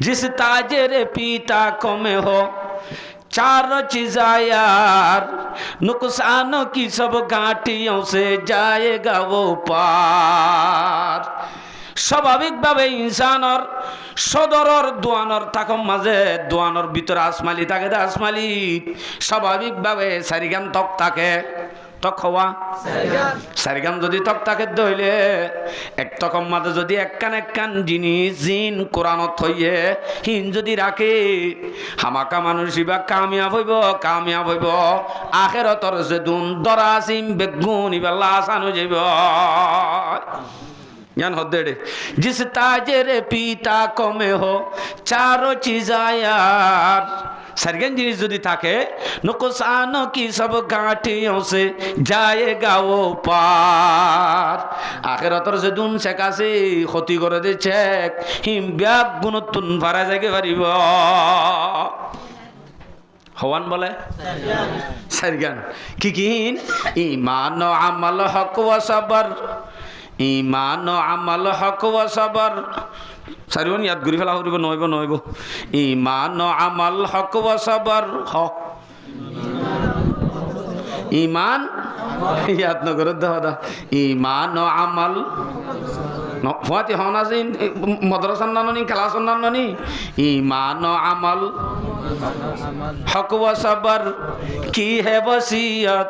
जिस ताजर पीता को में हो चारों चीज़ा यार, नुकसानों की सब घाटियों से जाएगा वो पार। স্বাভাবিকভাবে ইনসানর সদরর দোয়ানর থাকম মাঝে দোয়ানর ভিতরে আসমালি থাকে দে আসমালি স্বাভাবিকভাবে সারিগান তক থাকে তক হওয়া সারিগান যদি তক থাকে দইলে এক তকম মাঝে যদি একখান জিনিস জিন কোরআনত হইয়ে হিন যদি রাখে হামাকা মানুষ ইবা কামিয়াব হইব আখেরতর যে দুন দরাসিম বেগুন ইবা লাসানো যাইব ज्ञान हो देड़े जिस ताजर पीता को में हो चारों चीज़ा यार सरगन जिनिस যদি থাকে नुकसानों की सब घाटियों से जाएगा वो पार আখিরাতের যে দুন শেখাছে ক্ষতি করে দিচ্ছে হিম ব্যাগ গুণতুন পারা যাইতে পারিব হওয়ান বলে सरगन কি কিন ঈমান ও আমল হক ওয়া সবর ईमान अमल हक व सबर सारिवन याद करी फेला हरिब नइब ईमान अमल हक व सबर ह ईमान याद न कर दा ईमान अमल फुआती होना से मदरसा ननी क्लास ननी ईमान अमल हक व सबर की है वसीयत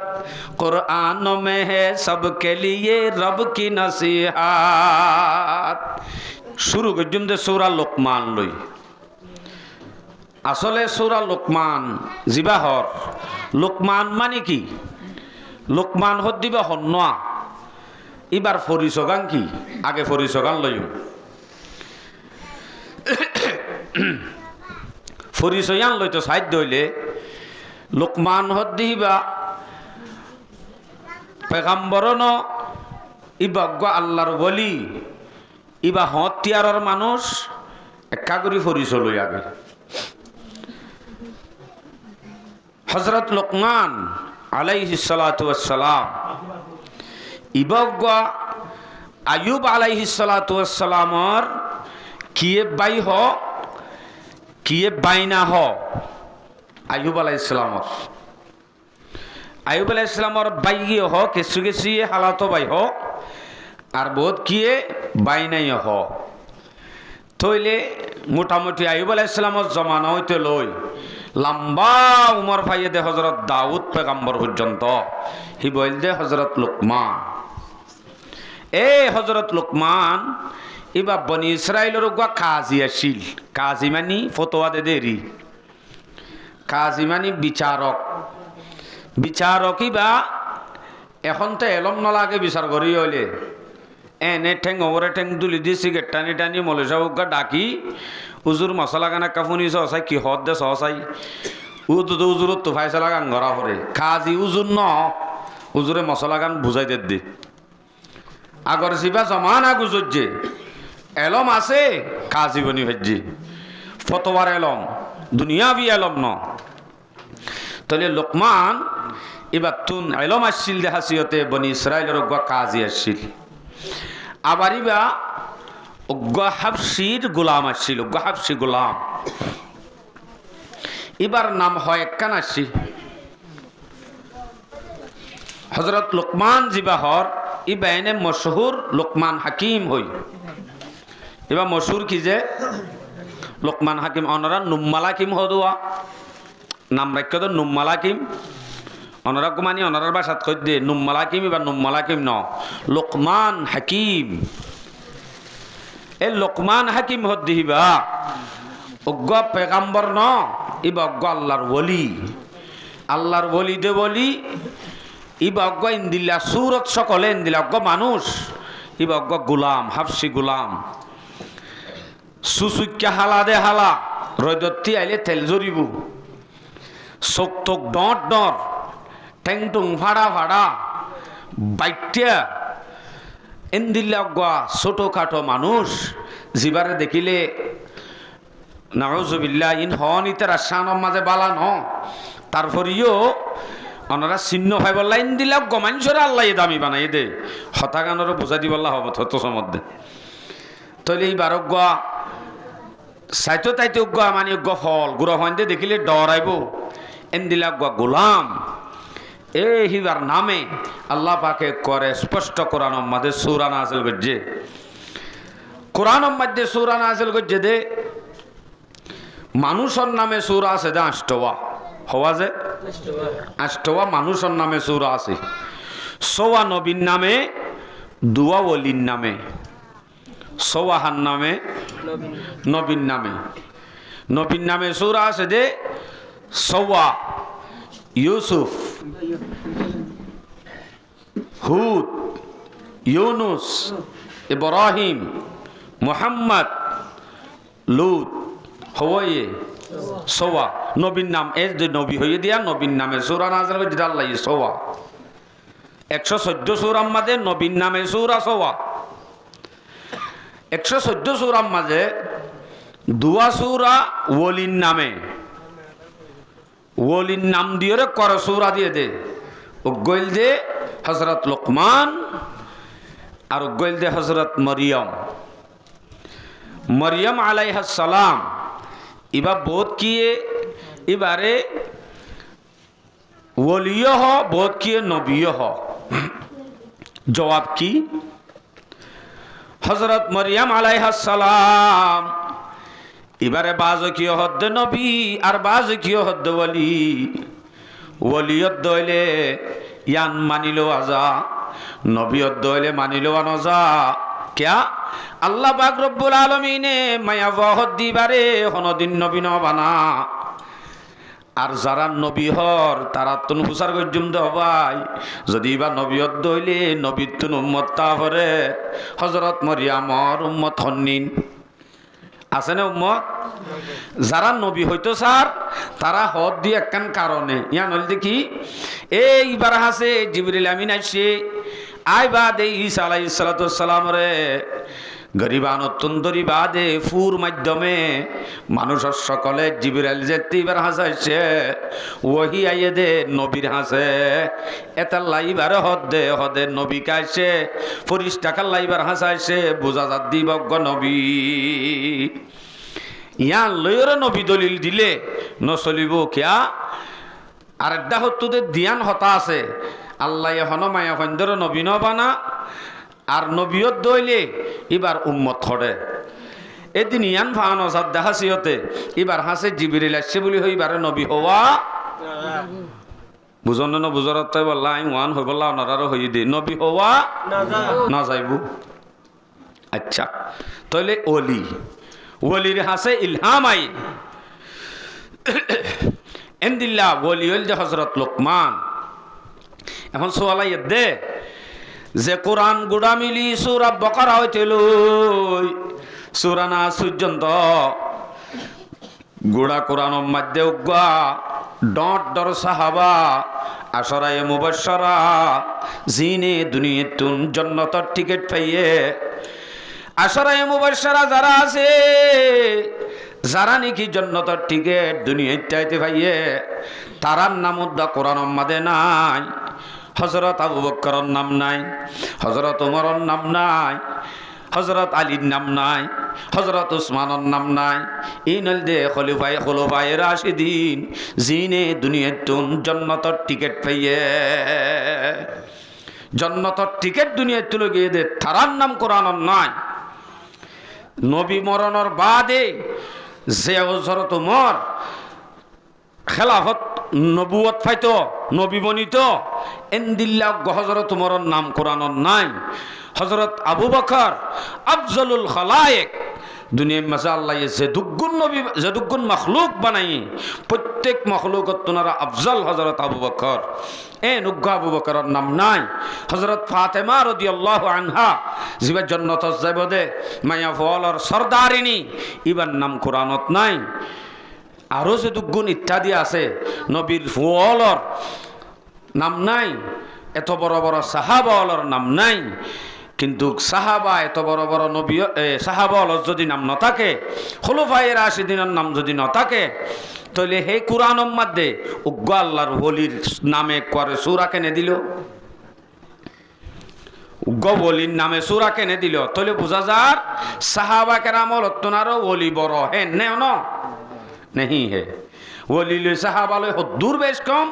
कुरान में है सबके लिए रब की नसीहत शुरू करजुम दे सूरा लुकमान लई আসলে সূরা লুকমান জিবাহর লুকমান মানে কি লুকমান হদ দিবা হন্না এবার ফরিসগান কি আগে ফরিসগান লইম ফরিসয়ান লইতো সাহিত্য হইলে লুকমান হদ দিবা পেগাম্বরন ইবাগ্য আল্লাহর বলি ইবা হতিয়ারর মানুষ একা করে ফরিস লই আগে হযরত লুকমান আলাইহিস সালাতু ওয়াস সালাম ইবাগ্য আইয়ুব আলাইহিস সালাতু ওয়াস সালামর কিয়ে বাই হ কিয়ে বাইনা হ আইয়ুব আলাইহিস সালামর আইয়ুব আলাইহিস সালামর বাইয়ে হ কিছু কিছু হালাত বাই হ আর বহুত কিয়ে বাইনাই হ তইলে মোটামুটি আইয়ুব আলাইহিস সালামর জমানা হইতে লই লম্বা উমর ভাইয়ে দে হযরত দাউদ পেগম্বর পর্যন্ত হি বইল দে হযরত লুকমান এ হযরত লুকমান ইবা বনি ইসরাইলের গা কাজী আসিল কাজী মানি ফতোয়া দে দেরি কাজী মানি বিচারক বিচারক ইবা এখন তো এলম নলাগে বিচার করি হইলে এনে ঠেং ওরে ঠেং দুলি দি সিগারেট টানি টানি মলে সাহুগা ডাকি উজুর মশলা গানা কাফুনি সসাই কি হদ দে সসাই উজুরত তো ফাইসলা গান ঘরা পরে কাজী উজুর ন উজুরে মশলা গান বুঝাই দে আগর সিবা জমানা গুজুরছে এলম আছে কাজী বনি ভেজি ফতোয়ার এলম দুনিয়াবি এলম ন তাহলে লুকমান এবার তুন এলম আসছিল দেহাসিয়তে বনি ইসরাইলের গা কাজী আসছিল আবার ইবা হাবশির গোলাম আসছিল হাবশি গোলাম এবার নাম হয় একখান আসছি হযরত লুকমান জিবাহর ইবা এনে মশহুর লুকমান হাকিম হই এবার মশহুর কি যে লুকমান হাকিম অনরা নুম্মালাকিম হদুয়া নাম রাখ্য তো নুম্মালাকিম অনরা কুমানি অনরার বাসাত কই দে নুম্মালাকিম এবার নুম্মালাকিম ন লুকমান হাকিম এ লুকমান হাকিম হদ দিবা অজ্ঞ পেগাম্বর ন ইবা অজ্ঞ আল্লাহর ওলি দে বলি ইবা অজ্ঞ ইন্দিল্লা সুরত সকলে ইন্দিল্লা অজ্ঞ মানুষ ইবা অজ্ঞ গোলাম হাফসি গোলাম সুসুক্যা হালা দে হালা রৈদত্তি আইলে তেল জরিব চোখ তোক ডর ডর ঠেং টুং ফাড়া ফাড়া বাইটিয়া ইন্দিল্লা অজ্ঞ ছোটখাটো মানুষ জিবারে দেখিলে নাউজুবিল্লাহ ইন হন ইতার শানের মাঝে বালা ন তারপরেও ওনারা চিহ্ন ভাই বললা ইন্দিল্লা অজ্ঞ মানুষের আল্লাহ দামি বানাই দে হতাগানোর বোঝা দি বললা হব থত সমধ্যে তাহলে এই বারজ্ঞ সাইতো তাইতে উগ্গা মানে উগ্গা ফল গুড়া হইতে দেখিলে ডরাইব এন্দিলা গোলাম এই হিবার নামে আল্লাহ পাকে করে স্পষ্ট কোরআন মধ্যে সূরা নাযিল করছে কোরআন মধ্যে সূরা নাযিল করছে দে মানুষের নামে সূরা আছে দে আষ্টওয়া হওয়া যে আষ্টওয়া মানুষের নামে সূরা আছে সোয়া নবীর নামে দুয়া ওলির নামে সোয়াহার নামে নবীর নামে নবীর নামে সূরা আছে দে সোয়া ইউসুফ হুদ ইউনুস ইব্রাহিম মুহাম্মদ লূত হওয়ায়ে সোয়া নবীর নাম এর যে নবী হয়ে দিয়া নবীর নামে সূরা নাযিল করে আল্লাহ সোয়া 114 সূরার মাঝে নবীর নামে সূরা সোয়া 114 সূরার মাঝে দুয়া সূরা ওলির নামে ওলির নাম দিয়ে করে সূরা দিয়ে দে উগল দে হযরত লুকমান আর উগল দে হযরত মরিয়ম মরিয়ম আলাইহিস সালাম ইবা বোধ কিয়ে এবারে ওলিও হ বোধ কিয়ে নবীও হ জবাব কি হযরত মরিয়ম আলাইহিস সালাম এবারে বাজকিয় হদ্দ নবী আর বাজকিয় হদ্দ ওলিয়ত দইলে ইয়ান মানিলো আজা নবীয়ত দইলে মানিলো আনজা क्या আল্লাহ পাক রব্বুল আলামিনে মায়া বহদ দিবারে হনদিন নবী ন বানা আর যারা নবী হর তারা তুন হুসার গজ্জুম দে ভাই যদি বা নবীয়ত দইলে নবীর তুন উম্মত তা হরে হযরত মরিয়মর উম্মত হন্নিন আছে না উম্মত যারা নবী হইতো স্যার তারা হদ দিয়ে একখান কারণে ইয়া নল দেখি এইবার হাসে জিবরিল আমিন আইছে আইবা দে ঈসা আলাইহিস সালাতু সালাম রে গরিবানতুন দরিবাদে ফুর মাধ্যমে মানুষের সকলে জিবরাইল যেতিবার হাসাইছে ওহি আইয়ে দে নবীর হাসে এটা লাইবার হদে হদে নবী কাইছে ফরিস্তাকার লাইবার হাসাইছে বুঝা যা দিবজ্ঞ নবী ইয়া লয়র নবী দলিল দিলে নচলিব কিয়া আর একটা হত্তুদের ধ্যান হতা আছে আল্লাহ হন মায়া ফন্দর নবী ন বানা আর নবীয়ত দইলে এবার উম্মত হরে এদিন ইয়ান ফানো সাদ দেখাসিয়তে এবার হাসে জিবরিল আসছে বলি হইবারে নবী হওয়া বুঝন না বুঝরত তাই বললা আই ওয়ান হই বললা ওনারারও হই দে নবী হওয়া না যাইবো আচ্ছা তাইলে ওলি ওলির হাসে ইলহাম আই এন্দিল্লাহ ওলি হইল যে হযরত লুকমান এখন সোয়ালাই দে যে কোরআন গুড়া মিলি সূরা বাকারা হইছিল সূরা নাস পর্যন্ত গুড়া কোরআন মধ্যে উগা ডট ডর সাহাবা আশরায়ে মুবাশশারা জিনে দুনিয়াতুন জান্নাতের টিকিট পাইয়ে আশরায়ে মুবাশশারা যারা আছে যারা নাকি জান্নাতের টিকিট দুনিয়াতে চাইতে পাইয়ে তারার নাম দা কোরআন মধ্যে নাই হযরত আবু বকরের নাম নাই হযরত ওমরের নাম নাই হযরত আলীর নাম নাই হযরত উসমানের নাম নাই এই নল দে খলিফায়ে রাশিদিন জিনে দুনিয়াতুন জান্নাতের টিকিট পাইয়ে জান্নাতের টিকিট দুনিয়াতে লগিয়ে দে তারার নাম কোরআনের নাই নবী মরণের বাদে যে হযরত ওমর খেলাফত নবুয়ত ফাইতো নবী বনিত এন্দিল্লাহ হযরত ওমরের নাম কোরআনের নাই হযরত আবু বকর আফজলুল খালায়েক দুনিয়ার মাঝে আল্লাহ যে দুগুণ নবী যে দুগুণ মখলুক বানাই প্রত্যেক মখলুকত তোনারা আফজল হযরত আবু বকর নুগ্গা আবু বকরের নাম নাই হযরত ফাতেমা রাদিয়াল্লাহু আনহা জিবা জান্নাত যাইবদে মায়া ফলর সরদারিনী ইবার নাম কোরআনত নাই আরো যে দুগুণ ইত্যাদি আছে নবীর ফুলর নাম নাই এত বড় বড় সাহাবাওয়ালার নাম নাই কিন্তু সাহাবা এত বড় বড় নবী সাহাবাওয়ালার যদি নাম না থাকে খোলাফায়ে রাশিদিনের নাম যদি না থাকে তাহলে হে কোরআনের মধ্যে উগ্র আল্লাহর ওলির নামে করে সূরা কেনে দিল ওলির নামে সূরা কেনে দিল তাহলে বোঝা যার সাহাবা কেরামল অত্তনারও ওলি বড় হ্যাঁ নেও ন নেহি হে ওলি লই সাহাবা লই দূর বেশ কম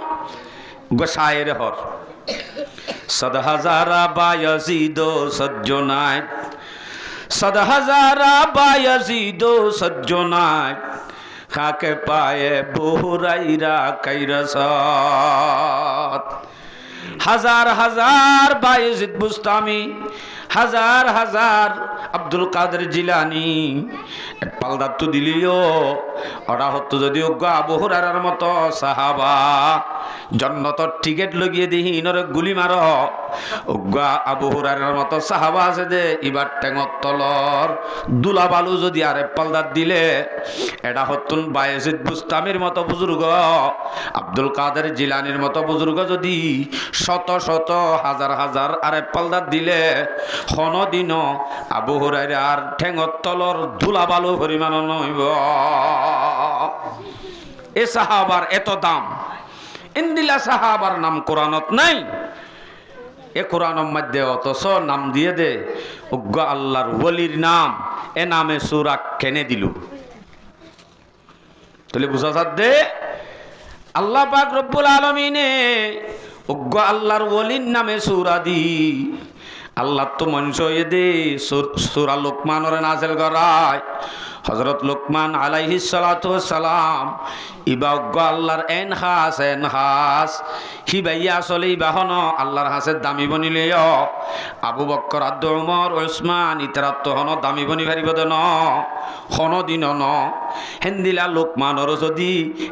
গোসায়ের হর সদ হাজারা বায়াজিদ সজ্জনায় সদ হাজারা বায়াজিদ সজ্জনায় খাকে পায়ে বহুরাইরা কাইরাসাত হাজার হাজার বায়েজিদ বুস্তামি হাজার হাজার আব্দুল কাদের জিলানি পালদার তো দিলিও ওরা হতো যদি আবু হুরায়রার মতো সাহাবা জন্নতর টিকেট লাগিয়ে দিহি ইনরে গুলি মার আবু হুরায়রার মতো সাহাবা আছে যে এবার টেঙর তলর দুলা বালু যদি আরে পালদার দিলে এটা হতুন বায়েজিদ বুস্তামির মতো বুজুর্গ আব্দুল কাদের জিলানির মতো বুজুর্গ যদি শত শত হাজার হাজার আরে পালদার দিলে দিন আবু হুরায়রার ঠেঙর তলর ধুলা বালু পরিমাণ নইব এ সাহাবার এত দাম ইন্দিলা সাহাবার নাম কোরআনত নাই এ কোরআনের মধ্যে অথচ নাম দিয়ে দে উগ্র আল্লাহর ওলির নাম এ নামে সূরা কেনে দিল তাহলে বুঝা যাচ্ছে আল্লাহ পাক রব্বুল আলামিনে উগ্র আল্লাহর ওলির নামে সূরা দি আল্লাহ তো মনুষ্য দে সূরা লুকমানের নাযিল করায় হযরত লুকমান আলাইহিস সালাতু ওয়াস সালাম ইবা আল্লাহর এনহাস হিবাইয়া আসলে বাহন আল্লাহর হাসের দামি বনিলেও আবু বকর আদ উমর উসমান ইতরাত হন দামি বনি পারিব দেন হন দিন ন হেন্দিলা লুকমানর যদি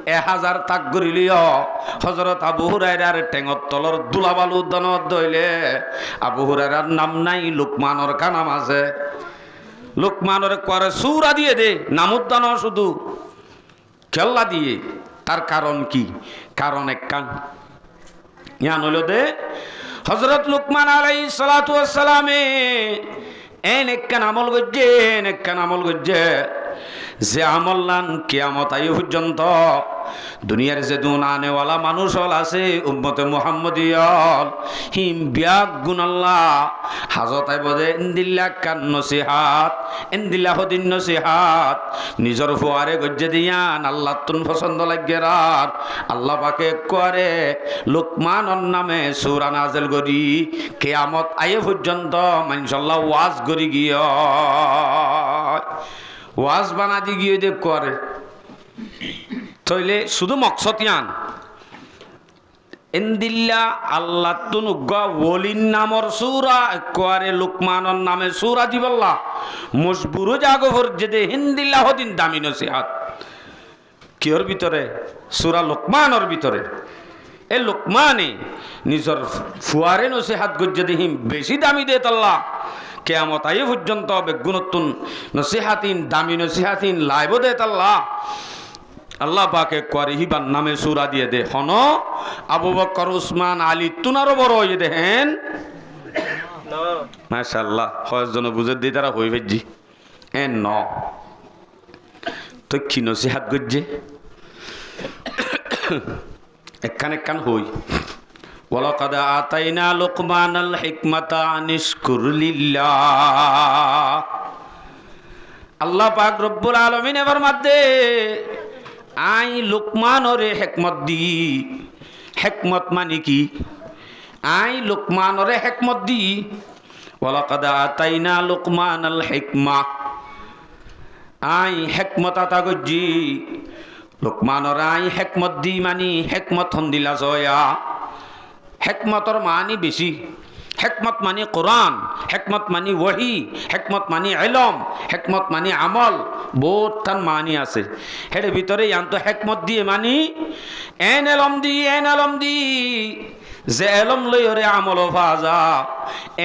1000 তাক গরিলিও হযরত আবু হুরায়রার টেঙর তলর দুলাবালু দনত দইলে আবু হুরায়রার নাম নাই লুকমানর কানাম আছে লুকমানের করে সূরা দিয়ে দে নামুদ্দান শুধু খেলা দিয়ে তার কারণ কি কারণ এক কান ইয়ান হলো দে হযরত লুকমান আলাইহিস সালাতু ওয়াস সালামে একখান আমল গজ্জে যে আমল লান কিয়ামত আই পর্যন্ত দুনিয়ার যে দুন আনেওয়ালা মানুষ হল আছে উম্মতে মুহাম্মদিয়ল হিম বিয়াক গুনাল্লাহ হাজত আইবদে ইন্দিল্লা কান নসিহাত ইন্দিল্লা হদিন নসিহাত নিজর ফুয়ারে গজ্জে দিয়ান আল্লাহ তুন পছন্দ লাগেরার আল্লাহ পাকে করে লুকমানর নামে সূরা নাযিল করি কিয়ামত আই পর্যন্ত মানশাল্লাহ ওয়াজ করি গিয়া ওয়াজ বানা দি গিয়ে দেব করে তইলে শুধু মকসদিয়ান ইন্দিল্লা আল্লাহ তুনুগা ওলিন নামর সূরা করে লুকমানর নামে সূরা দিবাল্লাহ মজবুরু জাগফর যেতে হিন্দিল্লাহ দিন দামি নসিহাত কিওর ভিতরে সূরা লুকমানর ভিতরে এ লুকমানে নিজর ফুয়ারে নসিহাত গজ্জে দেহিম বেশি দামি দে আল্লাহ কিয়ামত আই পর্যন্ত বেগুনতুন নসিহাতিন দামি নসিহাতিন লাইব দে আল্লাহ আল্লাহ পাকে করে হিবার নামে সূরা দিয়ে দে হন আবু বকর উসমান আলী তুনারও বড় হয়ে দেখেন মাশাআল্লাহ হয়জন বুঝে দি তারা হই ভেজি এ ন তো কি নসিহাত গজ্জে একখান হই ওয়ালাকাদ আতাইনা লুকমানাল হিকমাতা আনিশকুর লিল্লাহ আল্লাহ পাক রব্বুল আলামিন এবার মধ্যে আই লুকমানরে হেকমত দি হেকমত মানে কি আই লুকমানরে হেকমত দি ওয়ালাকাদ আতাইনা লুকমানাল হিকমা আই হেকমত আতা গজ্জি লুকমানর আই হেকমত দি মানি হেকমত হন্দিলা জয়া হেকমতর মানি বেশি হেকমত মানি কোরআন হেকমত মানি ওয়াহি হেকমত মানি ইলম হেকমত মানি আমল বহুত তান মানি আছে হের ভিতরে ইয়ান্ত হেকমত দিয়ে মানি এন এলম দি যে এলম লই ওরে আমল ফাজা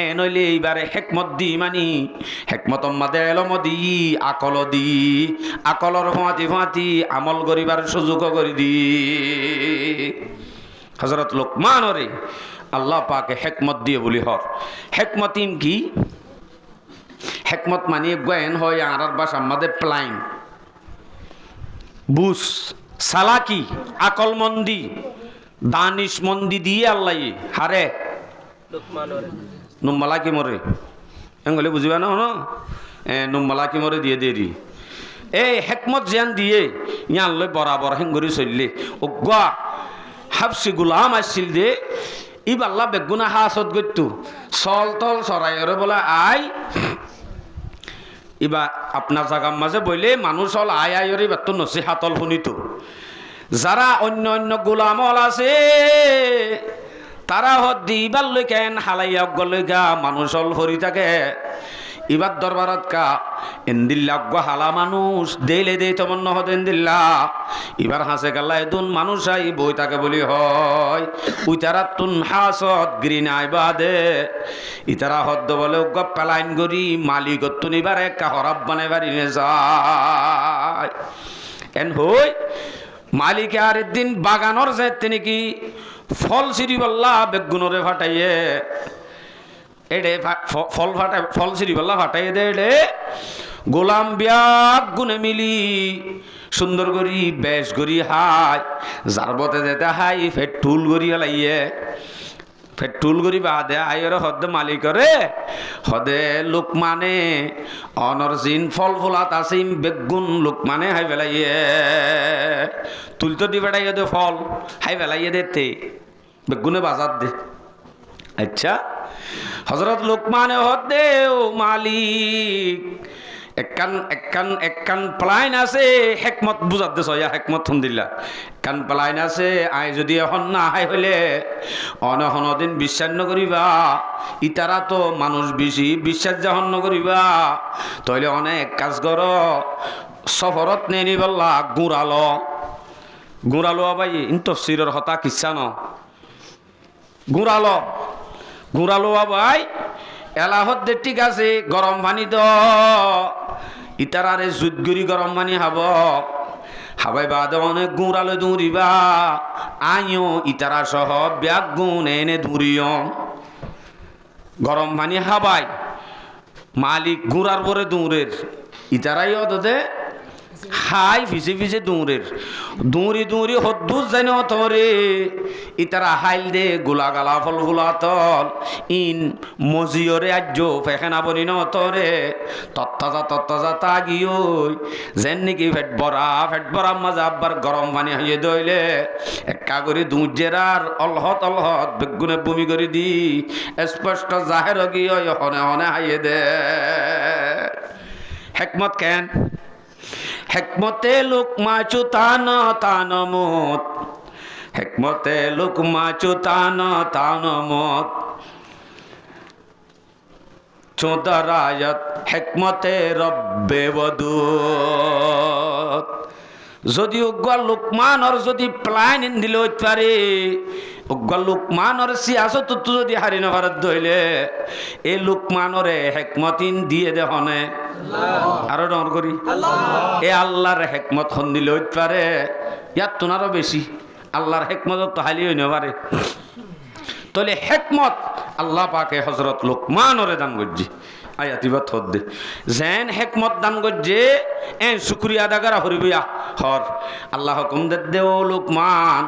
এন হইলে এইবারে হেকমত দি মানি হেকমত মাদে এলম দি আকলর ফাঁতি আমল করিবার সুযোগ করে দি হযরত লুকমানরে আল্লাহ পাকে হেকমত দিয়ে বলি হর হেকমতিম কি হেকমত মানে জ্ঞান হয় আরার ভাষা আমাদের প্লাইন বুঝ সালাকি আকলমন্দি দানিশমন্দি দিয়ে আল্লাহ হারে নুম্মালা কি মরে এঙ্গলে বুঝিবা না হন নুম্মালা কি মরে দিয়ে দেরি এই হেকমত জিয়ান দিয়ে ইয়ান লই বরাবর হেঙ্গরি চললে অজ্ঞা হাফসি গুলাম আসছিল দে ইবাল্লা বেগুনা হাসত গইতু চল তল চরাইরে বলে আই ইবা আপনার জাগার মাঝে বইলে মানুষ হল আয় আয়রে বাত নসিহাতল শুনিত যারা অন্য অন্য গোলামল আছে তারা হদ দি ইবার লই কেন হালাইয়া গলই গা মানুষ হল ভরি থাকে ইবার দরবারত কা এন্দিল্লা গো হালা মানুষ দেইলে দেই তমন নহদ এন্দিল্লা ইবার হাসে গাল্লা এদুন মানুষ আই বই তাকে বলি হয় উইতারা তুন হাসত গ্রিন আইবা দে ইতারা হদ্দ বলে গো পেলাইন গরি মালিক তুন ইবার একা হরাব বানাইবার ইনে যায় এন হই মালিকে আর একদিন বাগানর যে তিনি কি ফল সিঁড়ি বল্লা বেগুনরে ফাটাইয়ে এডে ফল ফাটাই ফল সিঁড়ি বল্লা ফাটাইয়ে দে এডে গোলাম বিয়াক গুনে মিলি সুন্দর করি বেশ করি হাই জারবতে যেতে হাই ফের টুল করি লাইয়ে ফের টুল করি বাদে আইরে হদে মালিকরে হদে লোক মানে অনর জিন ফল ফুলাত আসিম বেগুন লোক মানে হাই ফেলাইয়ে তুল তো দি বেড়াইয়ে দে ফল হাই ফেলাইয়ে দেতে বেগুনে বাজার দে আচ্ছা হজরত লোকমানে হদে ও মালিক একখান প্লাইন আছে হেকমত বুঝাত দেছ ইয়া হেকমত শুনদিল্লা একখান প্লাইন আছে আই যদি এখন না আই হইলে অনহন দিন বিশ্বাস নকরিবা ইতারা তো মানুষ বেশি বিশ্বাস যখন নকরিবা তইলে অনেক কাজ কর সফরত নেনি বললা গুড়ালো আবাই ইন তফসিরের হতা কিচ্ছা ন গুড়ালো আবাই এলাহত দে ঠিক আছে গরম পানি দ ইতারারে জুদগুড়ি গরম পানি হাব হাবাই বাদ অনেক গুঁড়ালে দৌড়িবা আইও ইতারা সহ ব্যাগ গুণ এনে দৌড়িও গরম পানি হাবাই মালিক গুঁড়ার পরে দৌড়ের ইতারাই অদে হাই ভিজে ভিজে দৌড়ি হদ্দুর জানি অতরে ইতারা হাইল দে গোলা গালা ফল ফুলা তল ইন মজিয়রে আজ্য ফেখানা বনি নতরে তত্তাজা তাগিও যেন নাকি ফেট বরা মাঝে আব্বার গরম পানি হাইয়ে দইলে একা করে দুজেরার অলহত বেগুনে বমি করে দি স্পষ্ট জাহের গিয়ে হনে হাইয়ে দে হেকমত কেন হেকমতে লুকমা চুতান মত হেকমতে লুকমা চুতান মত চোদরায়ত হেকমতে রব্বে বদুত যদি উগ্র লুকমানর যদি প্লাইন দিল পারে উগ্র লুকমানর সিয়াসত যদি হারি নভারত ধইলে এই লুকমানরে হেকমতিন দিয়ে দেখনে আরো ডর করি এ আল্লাহর হেকমত খন দিলে পারে ইয়াত তোনারও বেশি আল্লাহর হেকমত তো হালি হইন পারে তাহলে হেকমত আল্লাহ পাকে হজরত লোকমানরে দান করছি আয়াতিবাত হদ দে যেন হেকমত দান করছে এন শুক্রিয়া আদা করা হরিবিয়া হর আল্লাহ হুকুম দে ও লোকমান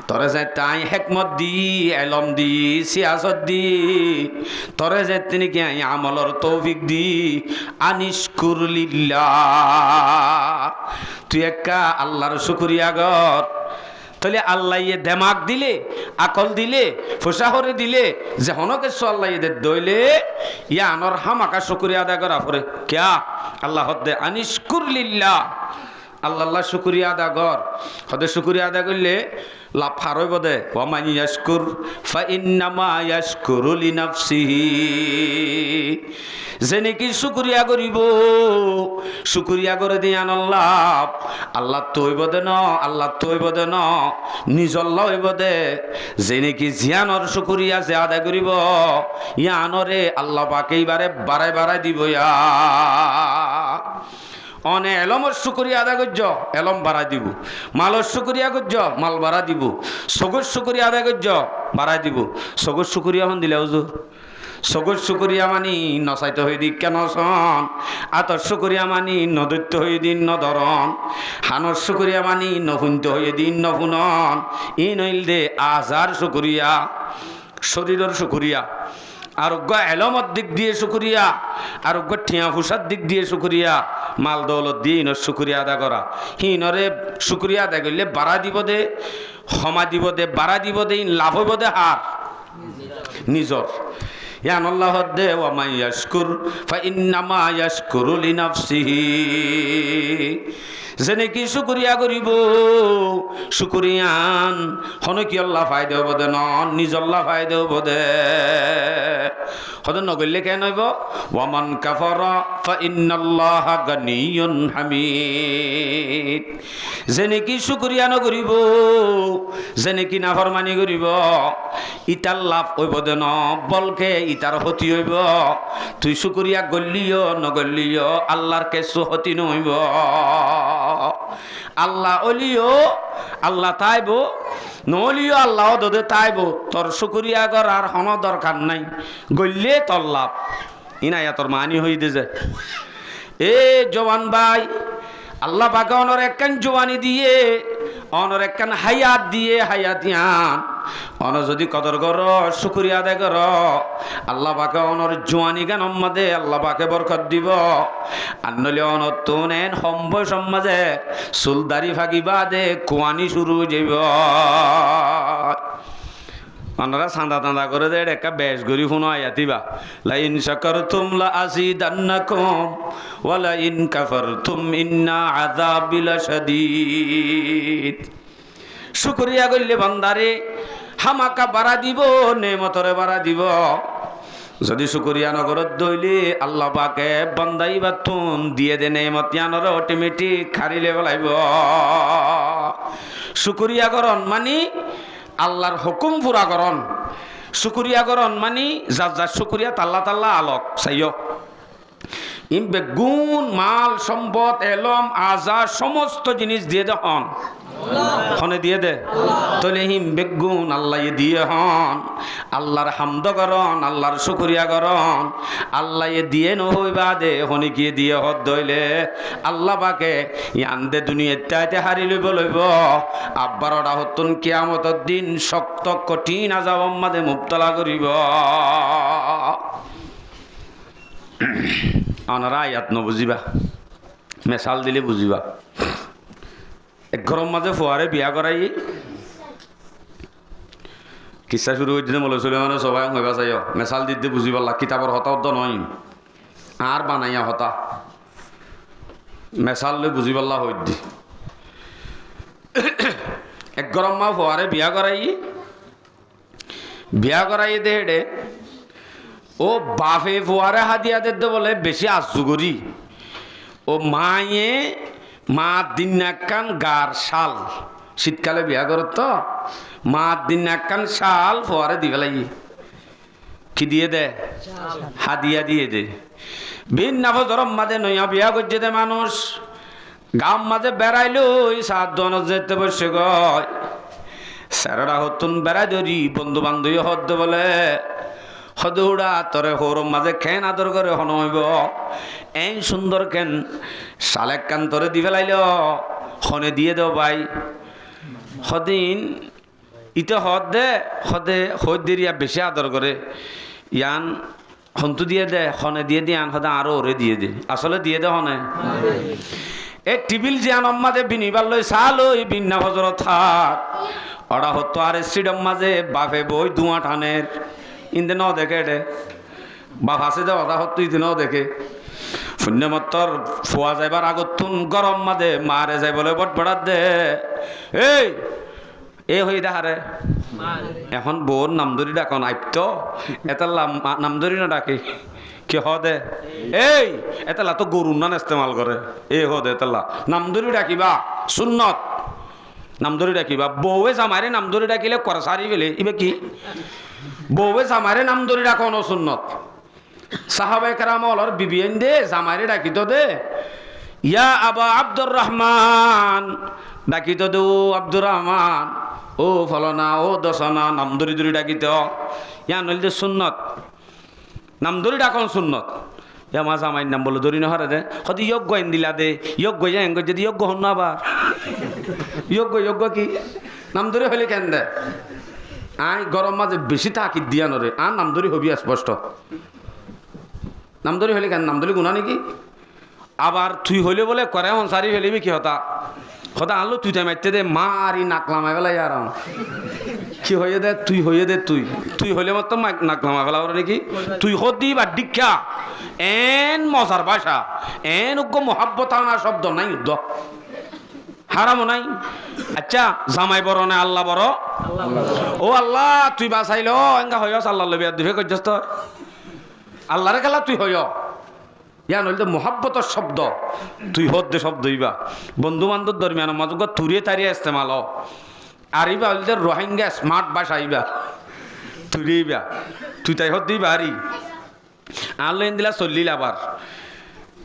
তরে যে তাই হেকমত দি এলম দি সিয়াসত দি তরে যে তিনি কি আমলর তৌফিক দি আনিশকুর লিল্লাহ তুই একা আল্লাহর শুক্রিয়া কর তাহলে আল্লাহ দেমাগ দিলে আকল দিলে ফুসাহরে দিলে যে হনকে আল্লাহ দইলে ইয়া আনর হামাকা শুকরিয়া আদা করা পরে ক্যা আল্লাহ হদে আনিশকুর লিল্লাহ আল্লাহ শুকরিয়া আদা কর হদে শুকরিয়া আদা করলে লাভ হারই বদে ওয়ামান ইয়াশকুর ফা ইন্নামা ইয়াশকুরু লিনাফসিহি যে নাকি শুকরিয়া করিব শুকরিয়া করে দিয়ান আল্লাহ তৈব দে ন নিজল্লা হইব দে যে নাকি জিয়ানর শুকরিয়া যে আদায় করিব ইয়ানরে আল্লাহ পাকেইবারে বাড়াই দিব ইয়া অনে এলমর শুকরিয়া আদায় করছ এলম বাড়াই দিব মালর শুকরিয়া করছ মাল বাড়া দিব সগর শুকরিয়া আদায় করছ বাড়াই দিব সগর শুকরিয়া হন দিলে হুজুর সগর শুকরিয়া মানি নচাইতে হয়ে দিক কেন সন আতর শুকরিয়া মানি নদৈত্য হয়ে দিন নদরন হানর শুকরিয়া মানি নহুনতে হয়ে দিন নহুনন ই নইল দে আজার শুকরিয়া শরীরের শুকরিয়া আরোগ্য এলমর দিক দিয়ে শুকরিয়া, আরোগ্য ঠিয়া ফুসার দিক দিয়ে শুকরিয়া, মাল দৌলত দিয়ে ইনর শুকরিয়া আদা করা। হিনরে শুকরিয়া আদায় করলে বাড়া দিব দে, ক্ষমা দিব দে, বাড়া দিব দে, লাভ হইব দে হার নিজর। ইয়ান আল্লাহ দে ওয়া মান ইয়াশকুর ফা ইন্নামা ইয়াশকুরু লিনাফসিহি। যেনে কি শুকরিয়া করিব শুকরিয়ান হন কি আল্লাহ ফায়দা হব দে, ন নিজল্লাহ ফায়দা হব দে। হদ নগরলে কেন হইব? ওয়া মান কাফারা ফা ইন্নাল্লাহা গানিয়্যুন হামিদ। যেনে কি শুকরিয়া নকরিব, যেনে কি নাফরমানি করিব, ইটার লাভ হইব দে ন, বলকে ইটার ক্ষতি হইব। তুই শুকরিয়া গল্লিও নগল্লিও আল্লাহর কেসু ক্ষতি নহইব। আল্লাহ অলিও আল্লাহ তাইব, নলিও আল্লাহ দদে তাইব। তোর শুকরিয়া কর আর হন দরকার নাই, গল্লে তোর লাভ। ইনাইয়া তোর মানি হই দে যে এ জওয়ান ভাই, আল্লাহ পাকে অনর একখান জোয়ানি দিয়ে, অনর একখান হায়াত দিয়ে, হায়াতিয়ান অন যদি কদর কর শুকরিয়া আদায় কর, আল্লাহ পাকে অনর জোয়ানি গান সম্মাদে আল্লাহ পাকে বরকত দিব। আর নলে অনর তোনেন সম্বয় সমাজে চুলদারি ফাঁকিবা দে কুয়ানি শুরু যাইব। আপনারা চাঁদা টাঁদা করে দে একটা বেশ গরি শুনো আয়াতিবা লাইন শাকারতুম লা আযীদান্নাকুম ওয়া লাইন কাফারতুম ইন্না আযাবি লাশাদীদ। শুকরিয়া করলে বান্দারে হামাকা বাড়া দিব, নেমতরে বাড়া দিব। যদি শুকরিয়া নগরত দইলে আল্লাহ পাকে বান্দাই বাতুন দিয়ে দে নেমত ইয়ানরে অটোমেটিক খারিলে বলাইব। শুকরিয়া করন মানি আল্লাহর হুকুম পুরা করন। শুকরিয়া করন মানি যার যার শুকরিয়া তাল্লা তাল্লা আলোক চাইও। ইম বেগুন মাল সম্পদ এলম আজা সমস্ত জিনিস দিয়ে দে হন, হনে দিয়ে দে তলে হিম বেগুন আল্লাহ দিয়ে হন। আল্লাহর হামদ করন, আল্লাহর শুকরিয়া করন, আল্লাহ দিয়ে নহইবা দে হনে গিয়ে দিয়ে হদ দইলে আল্লাহ পাকে ইয়ান দে দুনিয়াতে হারি লইব লইব। আব্বার ওটা হতুন কিয়ামতের দিন শক্ত কঠিন আযাব আমাদে মুবতলা করিব। আনারা আয়াত নবুঝিবা, মেশাল দিলে বুঝিবা। এক ঘরের মাঝে ফুয়ারে বিয়া করাই কিসা শুরু হয়েছে মলে চলে মানে সবাই হইবা চাইও মেশাল দিতে বুঝি পারলা। কিতাবর হতা অর্ধ নয় আর বানাইয়া হতা মেশাল লৈ বুঝি পারলা হই দি। এক গরম মা ফুয়ারে বিয়া করাই দে ও বাপে ফুয়ারে হাদিয়া দে বলে বেশি আজু করি। ও মায়ে মা দিন একখান গার শাল, শীতকালে বিয়া করত তো মা দিন একখান শাল ফুয়ারে দি পেলাই কি দিয়ে দে হাদিয়া দিয়ে দে। ভিন্ন বছরম মাঝে নইয়া বিয়া করছে দে মানুষ গাম মাঝে বেড়াইলো সাত দন যেতে বসে গয় স্যারেরা হতুন বেড়াই ধরি বন্ধু বান্ধবী হদ বলে হদৌড়া তরে হরম মাঝে খেন আদর করে হন হইব এই সুন্দর কেন শালেক কান তরে দি ফেলাইল হনে দিয়ে দেও ভাই। সদিন ইতে হদ দে সদে হদ দেরিয়া বেশি আদর করে ইয়ান হন্তু দিয়ে দে হনে দিয়ে দিয়ে আন সদা আরো ওরে দিয়ে দে আসলে দিয়ে দে হনে এ টিবিল জিয়ান অম্মাদে বিনিবার লই চাল ওই বিন্না হজরত থাক ওরা হতো আর সিডম মাঝে বাপে বই দুয়া টানের ইন্দে ন দেখে দে বাপ আছে যে ওরা হতো ইতে ন দেখে শূন্যমত্তর ফোয়া যাইবার আগত তুন গরম মাঝে মারে যাই বলে বট বড়াত দে এই হই দেখারে এখন বোর নামধরি ডাকন আইপ্ত এটা নামধরি না ডাকে কি হদে এই এতলা তো গরু নান ইস্তেমাল করে এই হদে এতলা নামধরি ডাকিবা সুন্নত নামধরি ডাকিবা বউয়ে জামাইরে নামধরি ডাকিলে কর সারি ফেলে ইবে কি বউয়ে জামাইরে নামধরি ডাকন সুন্নত সাহাবায়ে কেরাম অলর বিবিয়েন দে জামাইরে ডাকিত দে ইয়া আবা আব্দুর রহমান ডাকিত দে ও আব্দুর রহমান ও ফলনা ও দশনা নামধরি ধরি ডাকিত ইয়া নইলে সুন্নত নামধরি ডাকন সুন্নত ইয়া মা জামাইর নাম বলে ধরি নহরে দে হয়তো যোগ্য এন দিলা দে যোগ্য যাই যদি যোগ্য হন না আবার যোগ্য কি নাম ধরে হইলে কেন দে আই গরম মাঝে বেশি তাকিদ দিয়া নরে আর নামধরি হবি স্পষ্ট নামধরি হলে কেন নামধরি গুণা নাকি আবার তুই হইলে বলে করে হনসারি হইলে কি হতা হতা আনলো তুই তাই মারতে দে মা আর ই নাকলামা ফেলাই আর কি হয়ে দে তুই হয়ে দে তুই তুই হইলে মতো নাকলামা ফেলা ওরা নাকি তুই হদি বা দীক্ষা এন মজার ভাষা এন উগ্র মহাব্বত আনা শব্দ নাই উদ্দ হারামও নাই আচ্ছা জামাই বড় না আল্লাহ বড় ও আল্লাহ তুই বাঁচাইল এঙ্গা হইস আল্লাহ লবি আর দুহে করছস তো আল্লাহরে খেলা তুই হইয় ইয়া নইলে মোহাব্বতর শব্দ তুই হদ দে শব্দ ইবা বন্ধু বান্ধব দরমিয়ান মাজুগ তুরিয়ে তারিয়ে ইস্তেমাল আর ইবা হইলে রোহিঙ্গা স্মার্ট ভাষা ইবা তুরিয়েবা তুই তাই হদ দিবা আরি আনলেন দিলা চললিল আবার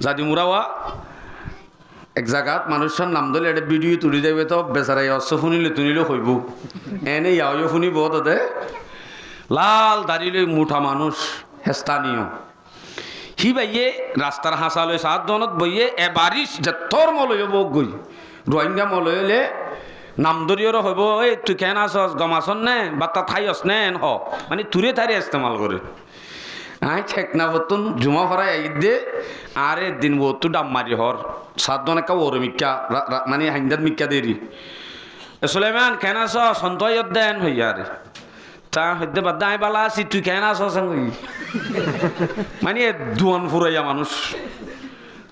যদি মুরাওয়া এক জায়গাত মানুষের নাম ধরলে একটা ভিডিও তুলি যাবে তো বেচারাই অশ্ব শুনিলে তুলিলেও হইব এনে ইয়াও শুনিব তাতে লাল দাঁড়িয়ে মুঠা মানুষ স্থানীয় সি বাইয়ে রাস্তার হাঁচা লৈ চাহ দনত বইয়ে এবারিশ যে তোর মলয় বক গই রোহিঙ্গা মলয়লে নাম ধরিয়র হইব এই তুই কেন আসস গমাসন নে বা তা ঠাই আস নেন হ মানে তুরে তারে ইস্তেমাল করে আই ঠেকনা বতুন জুমা ভরাই আই দে আরে দিন বতু ডাম মারি হর সাতজন একা ওরে মিক্কা মানে হাইন্দাত মিক্কা দেরি সুলাইমান কেন আস সন্তয় দেন হইয়া রে তা হইতে বাদ আই বালা আছি তুই কেন আসস মানে দুয়ান ফুরাইয়া মানুষ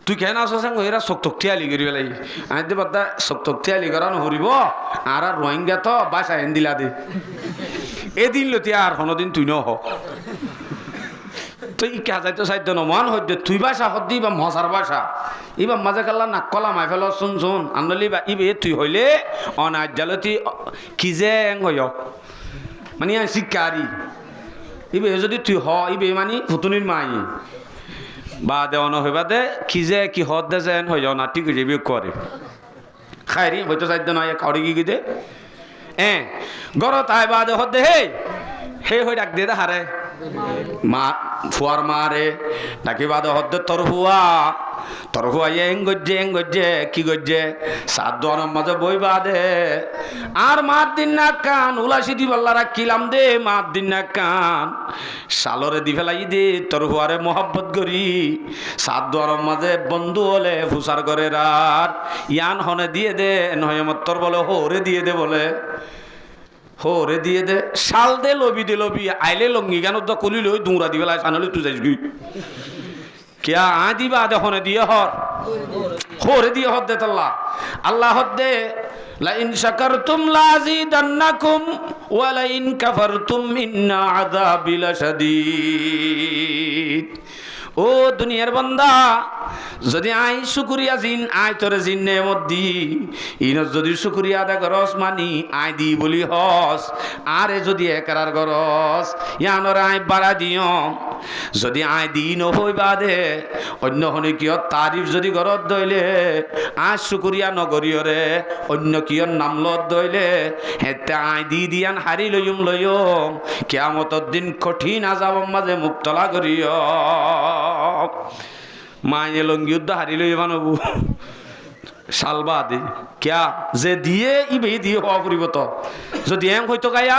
তুই কেন আসস এরা শক্তিয়ালি করি পেলাই আই দে বাদ শক্তিয়ালি করা নহরিব আর রোহিঙ্গা তো বাসা হেন দিলা দে এদিন লতি আর কোনোদিন তুই নহ তুই কে যাইতো সাধ্য নমান হইতে তুই বাসা হদ্দি বা মশার বাসা ইবা মাঝে কাল্লা নাক কলা মাই ফেল শুন শুন আনলি বা ইবে তুই হইলে অনাজ্জালতি কি যে হইয় মানে শিক্ষারি ইবে যদি তুই হ ইবে মানে ফুতুনির মাই বা দেওয়ান হইবা দে কি যে কি হদ দে যেন হইয় না ঠিক হয়ে যাবি করে খাইরি হয়তো সাধ্য নয় কাউরি কি দে গর তাই বা দে হদ দে হে হই ডাক দিয়ে দে হারে মা ফুয়ার মারে ডাকি বাদ হদ্দে তোর হুয়া এং গজ্জে কি গজ্জে সাত দোয়ানোর মাঝে বই বাদে আর মার দিন না কান উলাসি দি বল্লা রাখিলাম দে মার দিন না কান সালরে দি ফেলাই দে তোর হুয়ারে মোহাব্বত করি সাত দোয়ানোর মাঝে বন্ধু হলে ফুসার করে রার ইয়ান হনে দিয়ে দে নয় তোর বলে হোরে দিয়ে দে বলে হোরে দিয়ে দে শাল দে লবি আইলে লঙ্গি গান তো কলি লই দুরা দিবে লাই সানলি তুই যাইস গই কিয়া আ দিবা দেখনে দিয়ে হর হোরে দিয়ে হদ দে তাল্লাহ আল্লাহ হদ দে লা ইন শাকারতুম লাযিদান্নাকুম ওয়া লা ইন কাফারতুম ইন্না আযাবি লাশাদীদ ও দুনিয়ার বান্দা যদি আই শুকরিয়া জিন আই তোরে জিন নেমত দি ইনত যদি শুকরিয়া আদা করস মানি আই দি বলি হস আরে যদি একরার করস ইয়ানর আই বাড়া দিও যদি আই দি নহই বাদে অন্য হনে কিয় তারিফ যদি ঘরত দইলে আজ শুকরিয়া নগরিয়রে অন্য কিয়র নাম লত দইলে হেতে আই দি দিয়ান হারি লইম কিয়ামতর দিন কঠিন আযাবের মাঝে মুক্তলা করিও মায়ে লঙ্গি উদ্ধ হারিল মানবু সালবা দে কিয়া যে দিয়ে ইবে দিয়ে হওয়া করিব তো যদি এম হইতো গায়া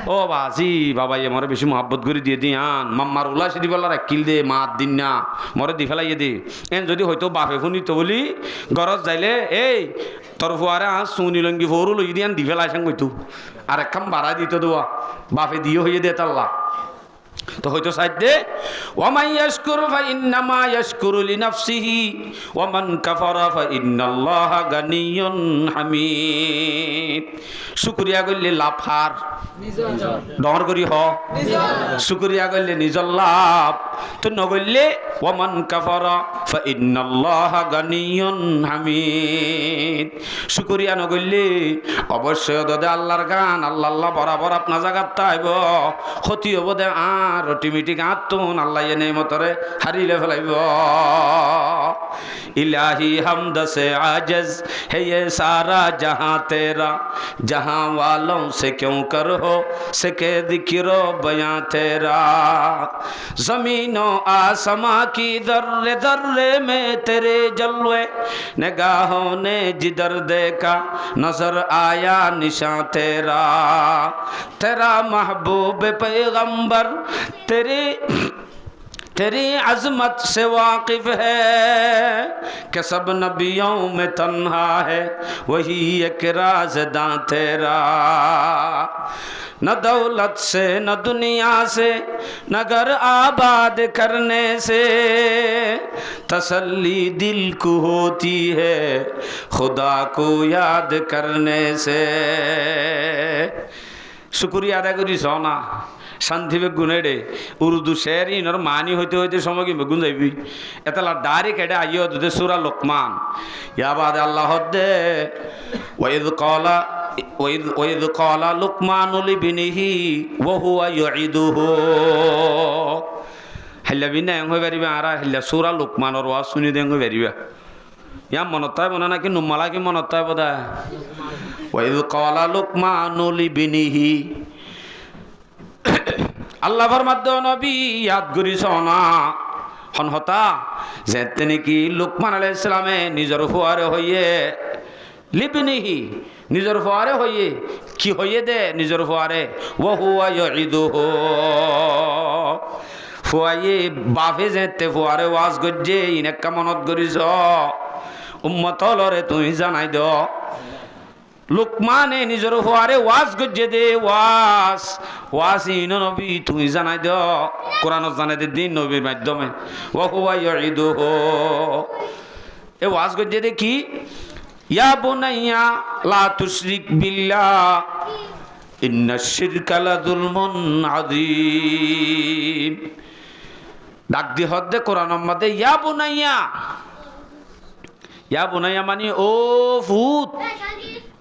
ও বাজি বাবা মরে বেশি মহাব্বত করে দিয়ে দি আন মাম্মার উল্লাসে দি বলার কিল দে মাত দিন না মরে দি ফেলাইয়ে দে এন যদি হয়তো বাপে শুনিত বলি গরজ যাইলে এই তোর ফুয়ারে আজ সুনি লঙ্গি ফোরু লই দিয়ান দি ফেলাই সাং হইতো আর একখান বাড়া দিত দেওয়া বাপে দিয়ে হইয়ে দে তাল্লা তো হয়তো সাইদে ওয়ামান ইয়াশকুর ফা ইন্নামা ইয়াশকুরু লিনাফসিহি ওয়ামান কাফারা ফা ইন্নাল্লাহা গানিয়্যুন হামিদ শুকরিয়া করলে লাভ হার ডর করি হ শুকরিয়া করলে নিজর লাভ তো নগরলে ওয়ামান কাফারা ফা ইন্নাল্লাহা গানিয়্যুন হামিদ শুকরিয়া নগরলে অবশ্যই দদে আল্লাহর গান আল্লাহ বরাবর আপনার জায়গাত তাইব ক্ষতি হব দে আর অটোমেটিক আত্মন আল্লাহ এ নেমতরে হারিলে ফেলাইব ইলাহি হামদ সে আজজ হে ये सारा जहां तेरा जहां वालों से क्यों कर हो हो सके जिक्र बयां तेरा। ज़मीनों आसमां की दर्रे दर्रे में तेरे जलवे, निगाहों ने जिधर देखा नजर आया निशान तेरा। तेरा महबूब पैगंबर तेरी अज़मत से वाकिफ है कि सब नबियों में तन्हा है वही एक राज़दां तेरा। न दौलत से न दुनिया से न घर आबाद करने से तसल्ली दिल को होती है खुदा को याद करने से। शुक्रिया अदा करी सोना शांतिबे गुनेडे उर्दू शेर इनर मानी होते होते समय की गुन जाबी एतला डायरेक्ट एडे आइयो दे सूरा लुकमान या बाद अल्लाह दे वइद क़ाला लुकमान लिब्निही व हुवा युइदुहु हल्ला बिना एंग होय बेरिबा आरा हल्ला सूरा लुकमान और वाज सुनि देंग बेरिबा या मनताय बना ना कि नुमाला की मनताय बदा वइद क़ाला लुकमान लिब्निही আল্লাহ ফরমাদ্দ নবী ইয়াদ করিস না হনহতা যেতে নাকি লুকমান আলাইহিস সালামে নিজের ফুয়ারে হইয়ে লিবনিহি নিজের ফুয়ারে হইয়ে কি হইয়ে দে নিজের ফুয়ারে ওয়া হুয়া ইয়াইদুহু ফুয়ায়ে বাফে যেতে ফুয়ারে ওয়াজ গজ্জে ইনে কামনত করিস উম্মতলরে তুই জানাই দ লুকমানে নিজের হওয়ারে ওয়াজ গজ্জে দে ওয়াজ ইন নবী তুমি জানাই দ কোরআন জানাই দে দিন নবীর মাধ্যমে ওয়া হুয়া ইয়াইদুহু এ ওয়াজ গজ্জে দে কি ইয়া বুনাইয়া লা তুশরিক বিল্লাহ ইন্নাশ শিরকা লাযুলমুন আযীম ডাক দি হদ্দে কোরআন মধ্যে ইয়া বুনাইয়া মানে ও ভূত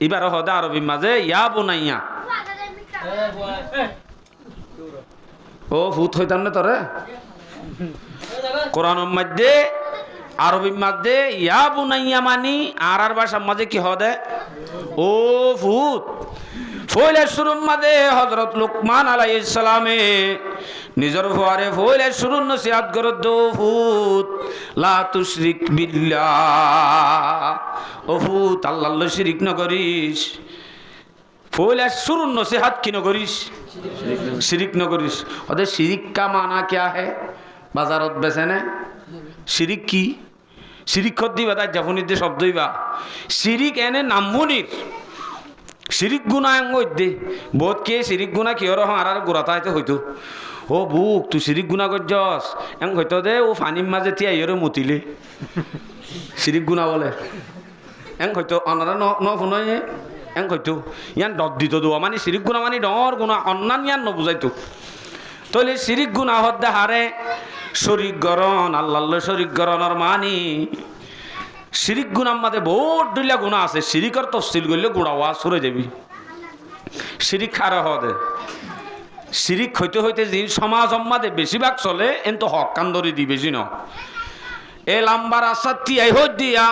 এবার হদা আরবি মাঝে ইয়া বুনাইয়া ও ভূত হইতাম না তোরে কোরআন মধ্যে আরবি মাঝে ইয়া বুনাইয়া মানি আর ভাষার মাঝে কি হদে ও ভূত ফইলে শুরুর মাঝে হযরত লুকমান আলাইহিস সালামে নিজের ফুয়ারে ফইলে শুরুর নসিহত করে দো ভূত লা তুশরিক বিল্লাহ ও ভূত আল্লাহর শিরিক না করিস ফইলে শুরুর নসিহত কি না করিস শিরিক না করিস ওদের শিরিক কা মানা क्या है বাজারত বেচে না শিরিক কি শিরিক কত দিবা তাই জাপানিতে শব্দ দিবা শিরিক এনে নামবনির শিরিক গুনাহ মধ্যে বহুত কে শিরিক গুনাহ কিহর আর গুড়াতাইতে হইতো ও বুক তুই শিরিক গুনাহ করছস এং হইতো দে ও ফানির মাঝে তিয়া ইয়রে মুতিলে শিরিক গুনাহ বলে এং হইতো অনারা ন শুনাই এং হইতো ইয়ান দদ দিত দোয়া মানে শিরিক গুনাহ মানে ডর গুনাহ অন্যান্য ইয়ান নবুঝাইতো তলে শিরিক গুনাহ হদ্দে হারে শরীক গরণ আল্লাহর শরীক গরণর মানি শিরিক গুনার মধ্যে বহুত দুইলা গুণা আছে শিরিকর তফসিল করলে গুণা ওয়াজ সরে যাবি শিরিক খারা হদে শিরিক হইতে হইতে যে সমাজ সম্মাদে বেশিরভাগ চলে এন্ত হক কান্দরি দি বেশি ন এ লাম্বার আসাতি আই হই দিয়া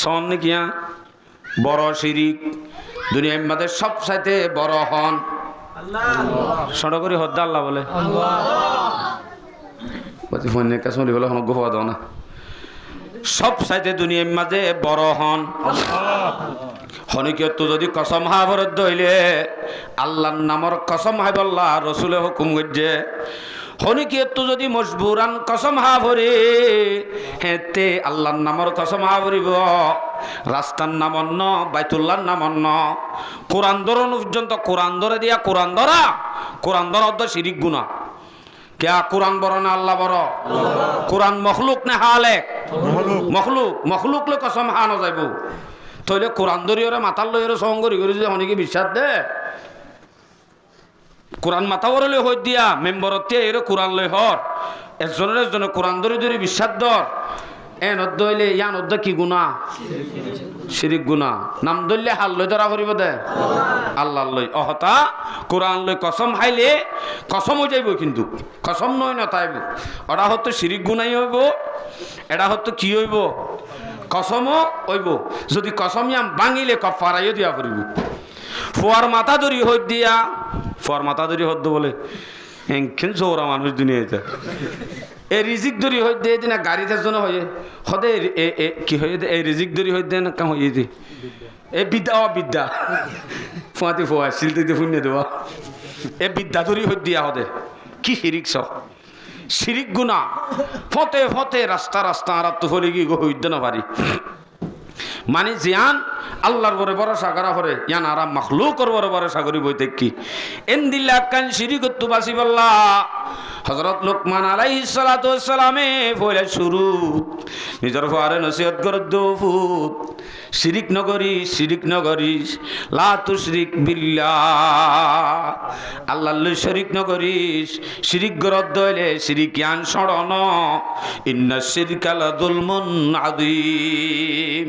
সন নেকিয়া বড় শিরিক দুনিয়ার মধ্যে সব চাইতে বড় হন আল্লাহ সড় করে হদ্দা আল্লাহ বলে আল্লাহ বলি ফোনে কাছে বলে হন গোফা দাও না সব সাইতে দুনিয়ার মাঝে বড় হন হনিকে তো যদি কসম হাবরত দইলে আল্লাহর নামর কসম হাইবল্লাহ রসুলে হুকুম গজ্জে হনিকে তো যদি মজবুরান কসম হাবরে হেতে আল্লাহর নামর কসম হাবরিব রাস্তার নাম অন্য বাইতুল্লাহর নাম অন্য কোরআন ধরন পর্যন্ত কোরআন ধরে দিয়া কোরআন ধরা অর্ধ শিরিক গুনাহ क्या कुरान बरो ना अल्लाह बरो कुरान मखलूक ने हालेक मखलूक ले कसम हानो जाइबो तइले कुरान दरियरे माताल लइरे संगरी करि जे हनिके বিশ্বাস दे कुरान माता वरले হই দিয়া মেম্বরতে এরে কুরআন লই হর একজনের জন্য কুরআন ধরি বিশ্বাস দর এন অদ্দইলে ইয়ান অদ্দ কি গুনাহ শিরিক গুনাহ নাম দইলে হাল লই ধরা করিব দে আল্লাহ লই অহতা কুরআন লই কসম হাইলে কসম হই যাইব কিন্তু কসম নয় না তাইব ওটা হতো শিরিক গুনাহই হইব এটা হতো কি হইব কসম হইব যদি কসম ইয়াম ভাঙিলে কাফারাইও দিয়া করিব ফুয়ার মাথা ধরি হইত দিয়া ফুয়ার মাথা ধরি হদ্দ বলে এনখেন চৌরা মানুষ দুনিয়াতে এই রিজিক ধরি হইত দিয়ে দিনা গাড়িতে জন্য হয়ে সদে কি হয়ে এই রিজিক ধরি হইত দেয় না কাম হয়ে দি এই বিদ্যা বিদ্যা ফুয়াতে ফুয়া শিলতে ফুন্য দেওয়া এ বিদ্যা ধরি হইত দিয়া হদে কি শিরিক স শিরিক গুণা ফতে ফতে রাস্তা রাস্তা আর তো ফলে কি হইত না পারি মানে জিয়ান আল্লাহর বরে ভরসা করা পরে ইয়ান আরাম মাখলুকর বরে ভরসা করি বইতে কি এন্দিল্লা কান শিরিক তো বাসি বল্লা হযরত লুকমান আলাইহিস সালাতু ওয়াস সালামে বলে শুরু নিজের ফারে নসিহত করে দুফুত শিরিক নগরিস লা তুশরিক বিল্লাহ আল্লাহর লই শরীক নগরিস শিরিক গরদ দইলে শিরিক ইয়ান সড়ন ইন্না শিরকা লা যুলমুন আযীম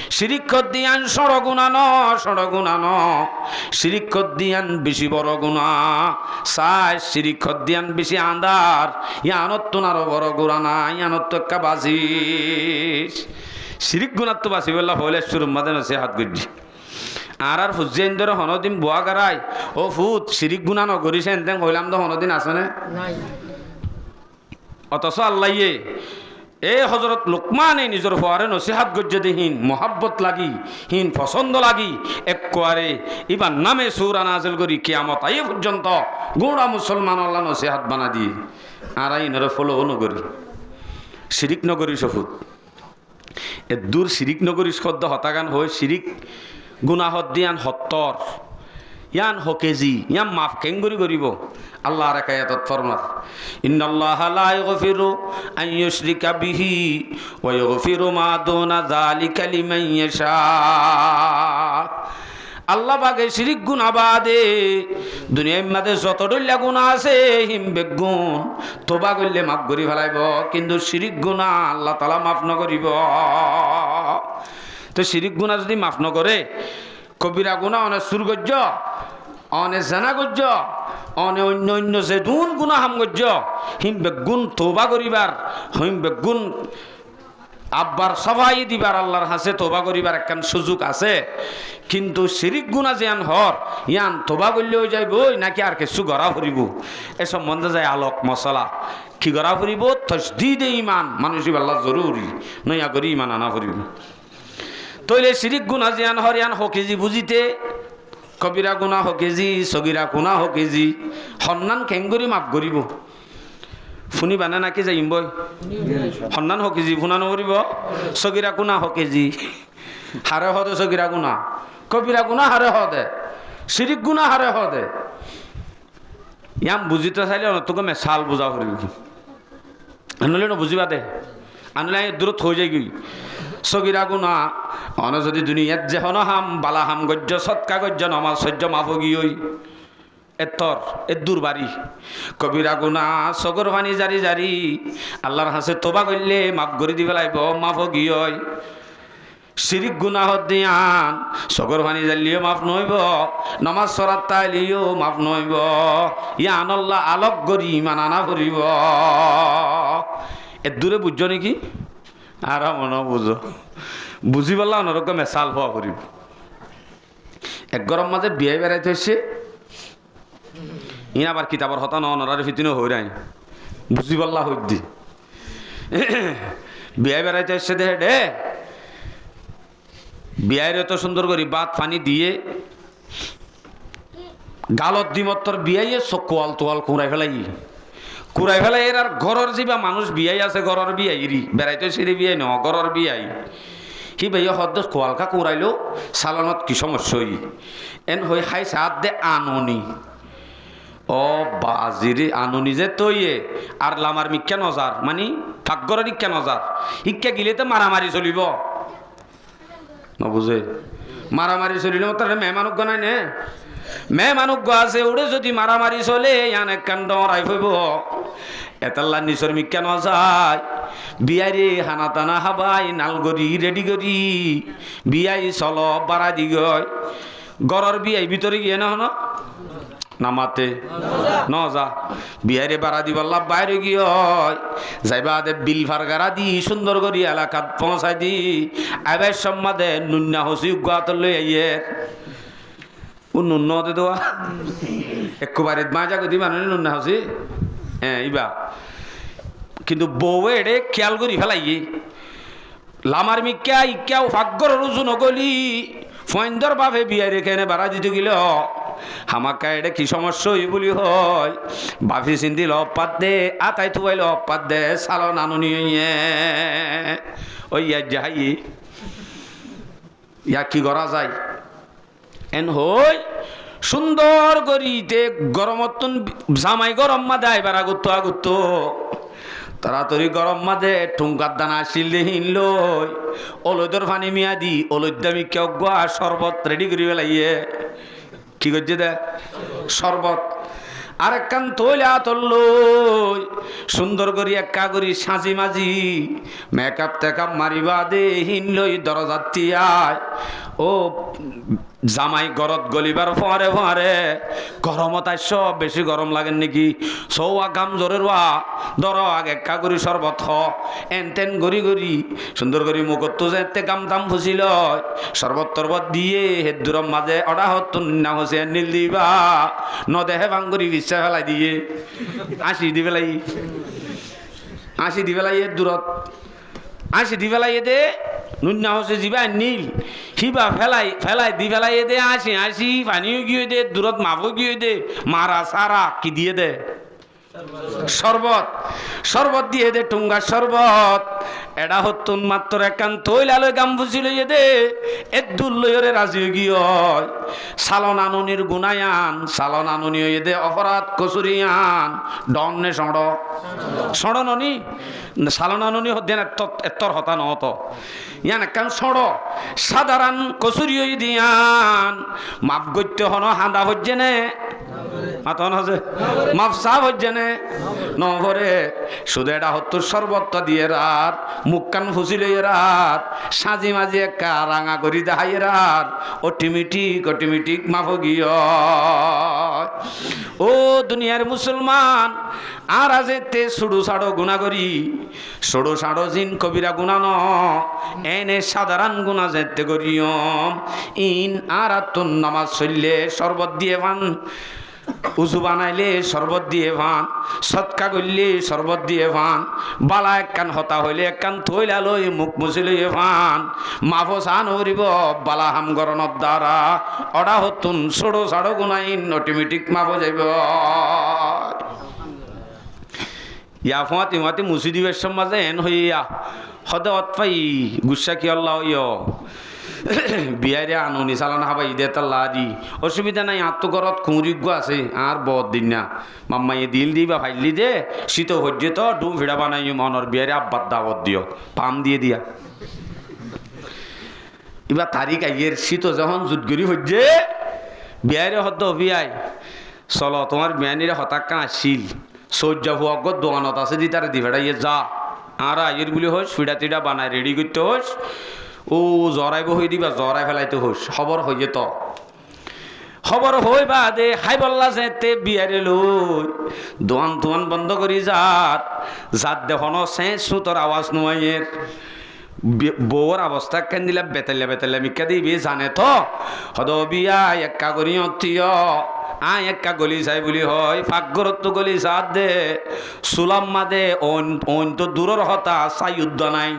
শিরিক কদিয়ান সড় গুনাহ শিরিক কদিয়ান বেশি বড় গুনাহ সাই শিরিক কদিয়ান বেশি আন্দার ইয়ানত তোনারও বড় গুনাহ ইয়ানত তো একটা বাজিস শিরিক গুনাত তো বাসি বল্লা হইলে শুরুর মাঝে নসে হাত গড়ি আর ফুজিয়েন ধরে হনদিন বোয়া গারাই ও ফুত শিরিক গুনা নগরিস এনতেন হইলাম তো হনদিন আছে না অথচ আল্লাহয়ে এই হজরত লোকমানে নিজের হওয়ারে নসিহাত গজ্জে হীন মোহাব্বত লাগি হীন পছন্দ লাগি একবারে ইবার নামে সূরা নাজিল করি কিয়ামত আই পর্যন্ত গোড়া মুসলমান আল্লাহ নসিহাত বানা দিয়ে আর আইনের ফলো নগরী শিরিক নগরী সফুত এ দূর শিরিক নগরী শব্দ হতাগান হয় শিরিক গুনাহত দিয়ান হত্তর ইয়ান হকেজি ইয়ান মাফ কেঙ্গুরি করিব আল্লাহর একায়াতত ফরমার ইন্নাল্লাহা লা ইয়াগফিরু আন ইউশরিকা বিহি ওয়া ইয়াগফিরু মা দুনা যালিকা লিমান ইয়াশা আল্লাহ বাগে শিরিক গুনাহ বাদে দুনিয়ার মধ্যে যত ডল্লা গুনাহ আছে হিম বেগুন তোবা করলে মাফ করি ফেলাইব কিন্তু শিরিক গুনাহ আল্লাহ তাআলা মাফ নকরিব তো শিরিক গুনাহ যদি মাফ নকরে কবিরা গুনাহ অনেক সুর গজ্জ অনেক জানা গজ্জ অনেক অন্য যে দুন গুনাহ হাম গজ্জ হিম বেগুন তোবা করিবার হিম বেগুন আব্বার সবাই দিবার আল্লাহর হাসে তোবা করিবার একখান সুযোগ আছে কিন্তু শিরিক গুনাহ জিয়ান হর ইয়ান তোবা করলেও যাইব নাকি আর কিছু গড়া ফুরিব এ সম্বন্ধে যায় আলোক মশলা কি গড়া ফুরিব তসদিদে ইমান মানুষই আল্লাহ জরুরি নয়া করি ইমান আনা ফুরিব তইলে শিরিক গুনাহ জিয়ান হর ইয়ান হকেজি বুঝিতে কবিরা গুনাহ হকেজি সগিরা গুনাহ হকেজি সন্নান কেঙ্গুরি মাফ করিব শুনি বানে নাকি যাইম বই সন্ধান হকেজি শুনা নকৰিব সগিরা গুনাহ হকেজি হারে হদে সগিরা গুনাহ কবিরা গুনাহ হারে হদে শিরিক গুনাহ হারে হদে ইয়াম বুঝিতে চাইলে তোকে মেশাল বুঝা ফুরিব আনলে বুঝিবা দে আনলে দূৰত হৈ যায় গই সগিরা গুনাহ অন যদি দুনিয়াত যে হন হাম বালা হাম গজ্য সৎকা গজ্য নমাজ সহ্য মাফগি হই এতর এদুর বাড়ি কবিরা গুনাহ সগর পানি জারি জারি আল্লাহর হাসে তোবা করলে মাফ করে দিবে লাইব মাফ গিয়ে শিরিক গুনাহ দিয়ান সগর পানি জালিও মাফ নইব নমাজ সরাত তাইলিও মাফ নইব ইয়ান আল্লাহ আলোক গরি মানানা করিব এদুরে বুঝছো নাকি আর মন বুঝো বুঝি পারলা অনরকম মেশাল হওয়া করিব এক গরম মাঝে বিয়ে বেড়াইতে হচ্ছে ইন আবার কিতাবর হতা নরারে ফিতিনো হই রাই বুঝি পাল্লা হই দি বিয়ে বেড়াইতে এসে দে ডে বিয়ের এত সুন্দর করি ভাত পানি দিয়ে গালত দিমত্তর বিয়াইয়ে কোয়াল তোয়াল কুড়াই ফেলাই এর আর ঘরের যা মানুষ বিয়াই আছে ঘরের বিয়াইরি বেড়াইতে সেরে বিয়াই ন ঘরের বিয়াই কি ভাইয়া হদ কোয়ালকা কুড়াইলেও সালানত কি সমস্যা হই এন হই হাই সাত দে আননি ও বাজিরে আনুনি যে তৈয়ে আর লামার মিক্কা নজার মানে ভাগ্যর ইক্কা নজার ইক্কা গিলে তো মারামারি চলিব নবুঝে মারামারি চলিলে তাহলে মেহমানুক গনাই নে মেহমানুক আছে ওরে যদি মারামারি চলে ইয়ান এক কাণ্ড রাই ফইব এতাল্লা নিচর মিক্কা নজায় বিয়ারে হানা টানা হাবাই নালগরি রেডি করি বিয়াই চল বাড়া দি গয় গড়র বিয়াই ভিতরে গিয়ে না হন নামাতে নজা বিহারে বাড়া দি বললা বাইরে গিয়ে যাইবা দে বিল ফারগারা দি সুন্দর করি এলাকাত পৌঁছাই দি আবার সম্মাদে নুন্না হসি গাত লই আইয়ে ও নুন দে দেওয়া একটু বাড়ির মা জাগতি মানুষ নুন না হচ্ছে হ্যাঁ ইবা কিন্তু বউ এড়ে খেয়াল করি ফেলাই লামার মিকা ইকাও ভাগ্যর রুজু নগলি ফয়েন্দর বাপে বিয়ার এখানে বাড়া দিতে গেল হামাকা এটা কি সমস্যা হই বলি হয় বাফি চিন্তিল অপাত দে আতাই থুবাইল অপাত দে সাল নানুনি ওই যাই ইয়া কি করা যায় এন হই সুন্দর করিতে গরমত জামাই গরম মা দেয় বারা গুত্ত আগুত্ত তাড়াতাড়ি গরম মাঝে ঠুঙ্কার দানা শিললে হিনল অলৈদর পানি মিয়া দি অলৈদামি কেউ গোয়া শরবত রেডি করি পেলাইয়ে কি করছে দে শরবত আর একখান তৈলা তল্ল সুন্দর করি একা করি সাজি মাজি মেকআপ টেকআপ মারিবা দে হিনলই দরজাতিয়ায় ও জামাই গরত গলিবার ফোয়ারে ফোয়ারে গরমত আইস বেশি গরম লাগেন নাকি সৌয়া গাম জোরের ধর আগে একা করি শরবত এন তেন গড়ি গড়ি সুন্দর করি মুখত যে গাম দাম ফুসিল শরবত তরবত দিয়ে হেদুরম মাঝে অডা হত না হসে নীল দিবা নদেহে ভাঙ্গুরি বিশ্বা ফেলাই দিয়ে আসি দি পেলাই দূরত আসি দি পেলাই দে নুন্না হসে যাবা নীল হিবা ফেলাই দি ফেলাই দে আসি পানিও গিয়ে দে দূরত মাফও গিয়ে দে মারা সারা কি দিয়ে দে শরবত দিয়ে দে টুঙ্গা শরবত এটা হতুন মাত্র একান তৈলালয় গাম বুঝি লইয়ে দে এদুল লইরে রাজি গিয়ে সালন আননির গুনায়ান সালন আননি হইয়ে দে অপরাধ কচুরিয়ান ডনে সড় ননি সালন আননি হতে এত্তর হতা নহত ইয়ান একান সড় সাধারণ কচুরি হই দিয়ান মাপ গত্য হন হাঁদা হচ্ছে নে মাতন হচ্ছে মাপ সাপ হচ্ছে নে নহরে শুধু এটা হত্তর শরবত দিয়ে রাত মুখ কান ফুসিল রাত সাজি মাজি একা রাঙা করি দেখাই রাত অটিমিটিক মাফ গিয় ও দুনিয়ার মুসলমান আর আজেতে সুড়ু সাড়ো গুণা করি সড়ো সাড়ো জিন কবিরা গুণা ন এনে সাধারণ গুণা যেতে করিয়ম ইন আর আত্মন নামাজ চললে শরবত দিয়ে ভান উজু বানাইলে শরবত দিয়ে ভান সৎকা করলে শরবত দিয়ে ভান বালা একখান হতা হইলে একখান থইলা লই মুখ মুছি লই ভান মাফো সান হরিব বালা হাম গরণর দ্বারা অডা হতুন সড়ো সাড়ো গুনাইন অটোমেটিক মাফো যাইব ইয়া ফাঁতি মুছি দিবের সমাজে এন হইয়া হদে অতপাই গুসা কি আল্লাহ বিয়ারে আনুনি চালান হাবাই দে তাল্লা দি অসুবিধা নাই আত্মঘরত কুঁড়িজ্ঞ আছে আর বদ দিন না মাম্মাইয়ে দিল দিবা ফাইলি দে শীত হজ্জে তো ডুম ভিড়া বানাই মনর বিয়ারে আব্বার দাওয়াত দিও পাম দিয়ে দিয়া এবার তারিখ আইয়ের শীত যখন জুটগরি হজ্জে বিয়ারে হদ্দ বিয়াই চলো তোমার বিয়ানিরে হতাক্কা আসিল সজ্জা হুয়াগ দোকানত আছে দি তারা দি ভেড়াইয়ে যা আর আইয়ের গুলি হোস ফিডা টিডা বানায় রেডি করতে হোস ও জরাইব হয়ে দিবা জরাই ফেলাইতে হোস খবর হয়ে যেত খবর হই বা দে হাই বললা যেতে বিয়ারে লই দোয়ান বন্ধ করি যাত দেখন সেঁ সুতর আওয়াজ নোয়াইয়ের বউর অবস্থা কেন দিলা বেতাল্লা মিকা দিবি জানে তো হদ বিয়া একা করি অতীয় একা গলি চাই বুলি হয় ফাকগরত গলি চাত দে সুলাম মাদে অন তো দূরের হতা চাই যুদ্ধ নাই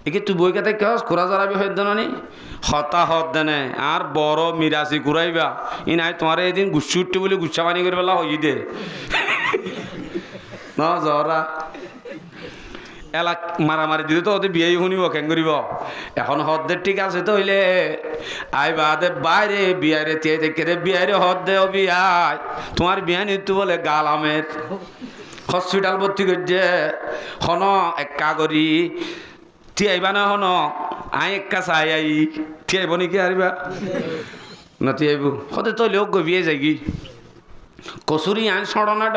একে তুই বই কাতে কেউ খোরা জড়াবি হয়ে দেনি হতা হত দেনে আর বড় মিরাচি ঘুরাইবা ই নাই তোমার এদিন গুচ্ছি উঠতে বলে গুচ্ছা পানি করে পেলা হই দে ন জরা এলাক মারামারি দিলে তো ওদের বিয়ে শুনিব কেন করিব এখন হদ্দের ঠিক আছে তো হইলে আই বাদে বাইরে বিয়ারে তে দেখে বিয়ারে হদ দে ও বিয়াই তোমার বিয়া নিতু বলে গাল আমের হসপিটাল ভর্তি করছে হন একা করি তিয়াইবা না হন আই একা চাই আই তিয়াইব নাকি আরিবা না তিয়াইব সদে তই লোক গবিয়ে যাই কচুরি আইন সড়না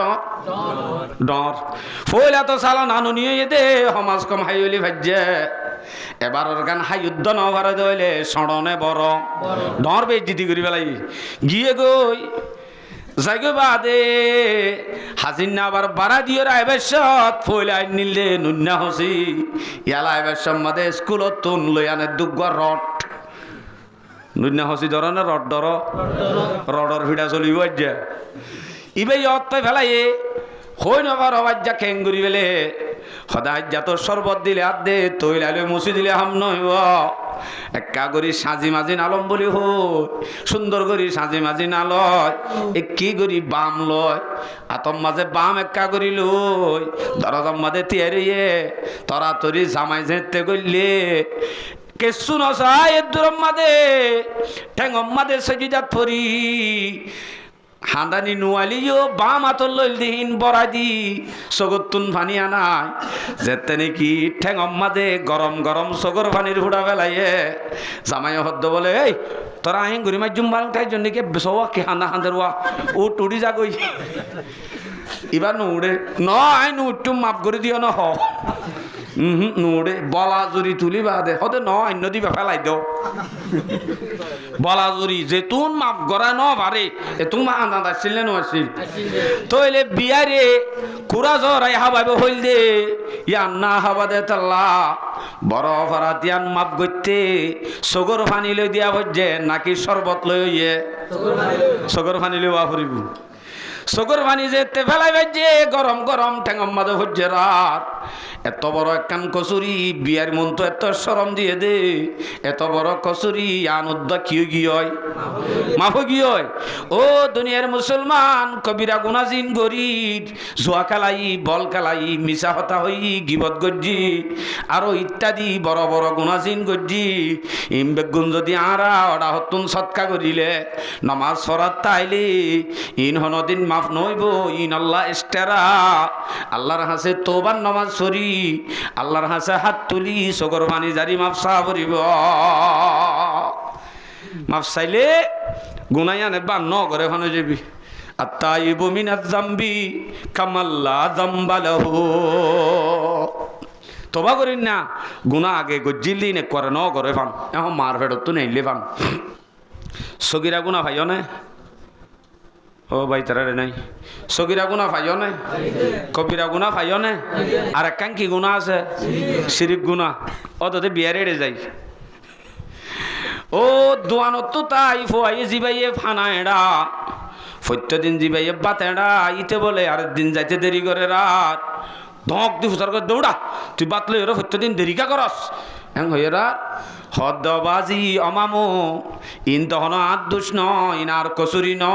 ডর ফইলা তো চালা নানু নিয়ে দে সমাজ কম হাইলি ভাজ্যে এবারের গান হাইযুদ্ধ নভারে দইলে সড়নে বড় ডর বেজ্জিতি করি পেলাই গিয়ে গই যাই গো বাদে হাজির না আবার বাড়া দিয়ে আইবাসত ফইলে আইন নিলে নুন্না হসি ইয়ালা আইবাস মাদে স্কুলত তুন লই আনে দুগ্গর রট নুন্না হসি ধরনের রডর ভিড়া চলিব যা ইবাই অত্তয় ফেলাই হই নবার অবাজ্যা খেঙ্গুরি বেলে সদায় যা শরবত দিলে আর দে তৈলালে মুছি দিলে হাম নইব একা করি সাজি মাজি নালম বলি হই সুন্দর করি সাজি মাজি নালয় কি করি বাম লয় আতম মাঝে বাম একা করি লই দরজম মাঝে তিয়ারিয়ে তরাতরি জামাই ঝেঁতে করলে কেসু নসাই দূরম মাদে ঠেঙ্গম মাদে সজিদাত ফরি হাঁদানি নুয়ালিও বাম আতর লইল দিন বড়াই দি সগতুন ফানি আনাই যেতে নাকি ঠেঙ্গম মাদে গরম গরম সগর ফানির হুড়া বেলাইয়ে জামাই হদ্দ বলে এই তোরা আইন গরি মাই জুম্বাল তাই জন্য কে বেসওয়া কি হাঁদা হাঁদের ওয়া ও টুড়ি যা গই এবার নুড়ে ন আই নুট্টু মাপ করে দিও না হ নুড়ে বলা জুরি তুলি বাদে হতে ন অন্য দিবা ফেলাই দাও বলা জুরি যে তুন মাপ গড়া ন পারে এ তুমি আন্দাজ আসছিল না আসছিল তইলে বিয়ারে কুড়া জরাই হাবাবে হইল দে ইয়ান না হাবা দে তাল্লা বড় ফারাতিয়ান মাপ গইতে সগর ফানি লই দিয়া বজে নাকি শরবত লই ইয়ে সগর ফানি লই বাফরিব সগর ফানি যেতে ফেলাই বাজে গরম গরম ঠেঙ্গম মাদে হজ্জে রাত এত বড় একখান কচুরি বিয়ার মন তো এত সরম দিয়ে দে এত বড় কচুরি আনুদ্দা কি গিয় মাফ গিয় ও দুনিয়ার মুসলমান কবিরা গুনাজিন গরিব জুয়া খেলাই বল খেলাই মিশা হতা হই গিবত গজ্জি আরো ইত্যাদি বড় বড় গুনাজিন গজ্জি বেগুন যদি আরা অডা হতুন সৎকা করিলে নমাজ ফরাত তাইলে ইন হনদিন মাফ নইব ইন আল্লাহ এস্টেরা আল্লাহর হাসে তোবার নমাজ সরি আল্লাহর হাসে হাত তুলি সগর পানি জারি মাফসা করিব মাফ চাইলে গুনাইয়ানে বা ন করে ফানো যাবি আত্তাইবু মিনাজ জামবি কামাল্লা জামবালাহু তোবা করিন না গুনাহ আগে গজ্জিলি নে করে ন করে ফান এখন মার ফেরত তো নেইলে ফান সগিরা গুনাহ ভাইও না ও ভাই তারা নাই সগিরা গুনা ফাইও না কবিরা গুনা ফাইও না আর একখান কি গুণা আছে শিরিক গুণা অততে বিয়ারে যাই ও দোয়ানত তো তাই ফোয়াই জিবাইয়ে ফানা এড়া প্রত্যেকদিন জিবাইয়ে বাত এড়া ইতে বলে আর দিন যাইতে দেরি করে রাত ধক দি ফুসার করে দৌড়া তুই বাতলে ওরা প্রত্যেকদিন দেরিকা করস হ্যাঁ হয়ে রাত হদ্দবাজি অমামো ইন তখন আর দোষ ন ইনার কচুরি ন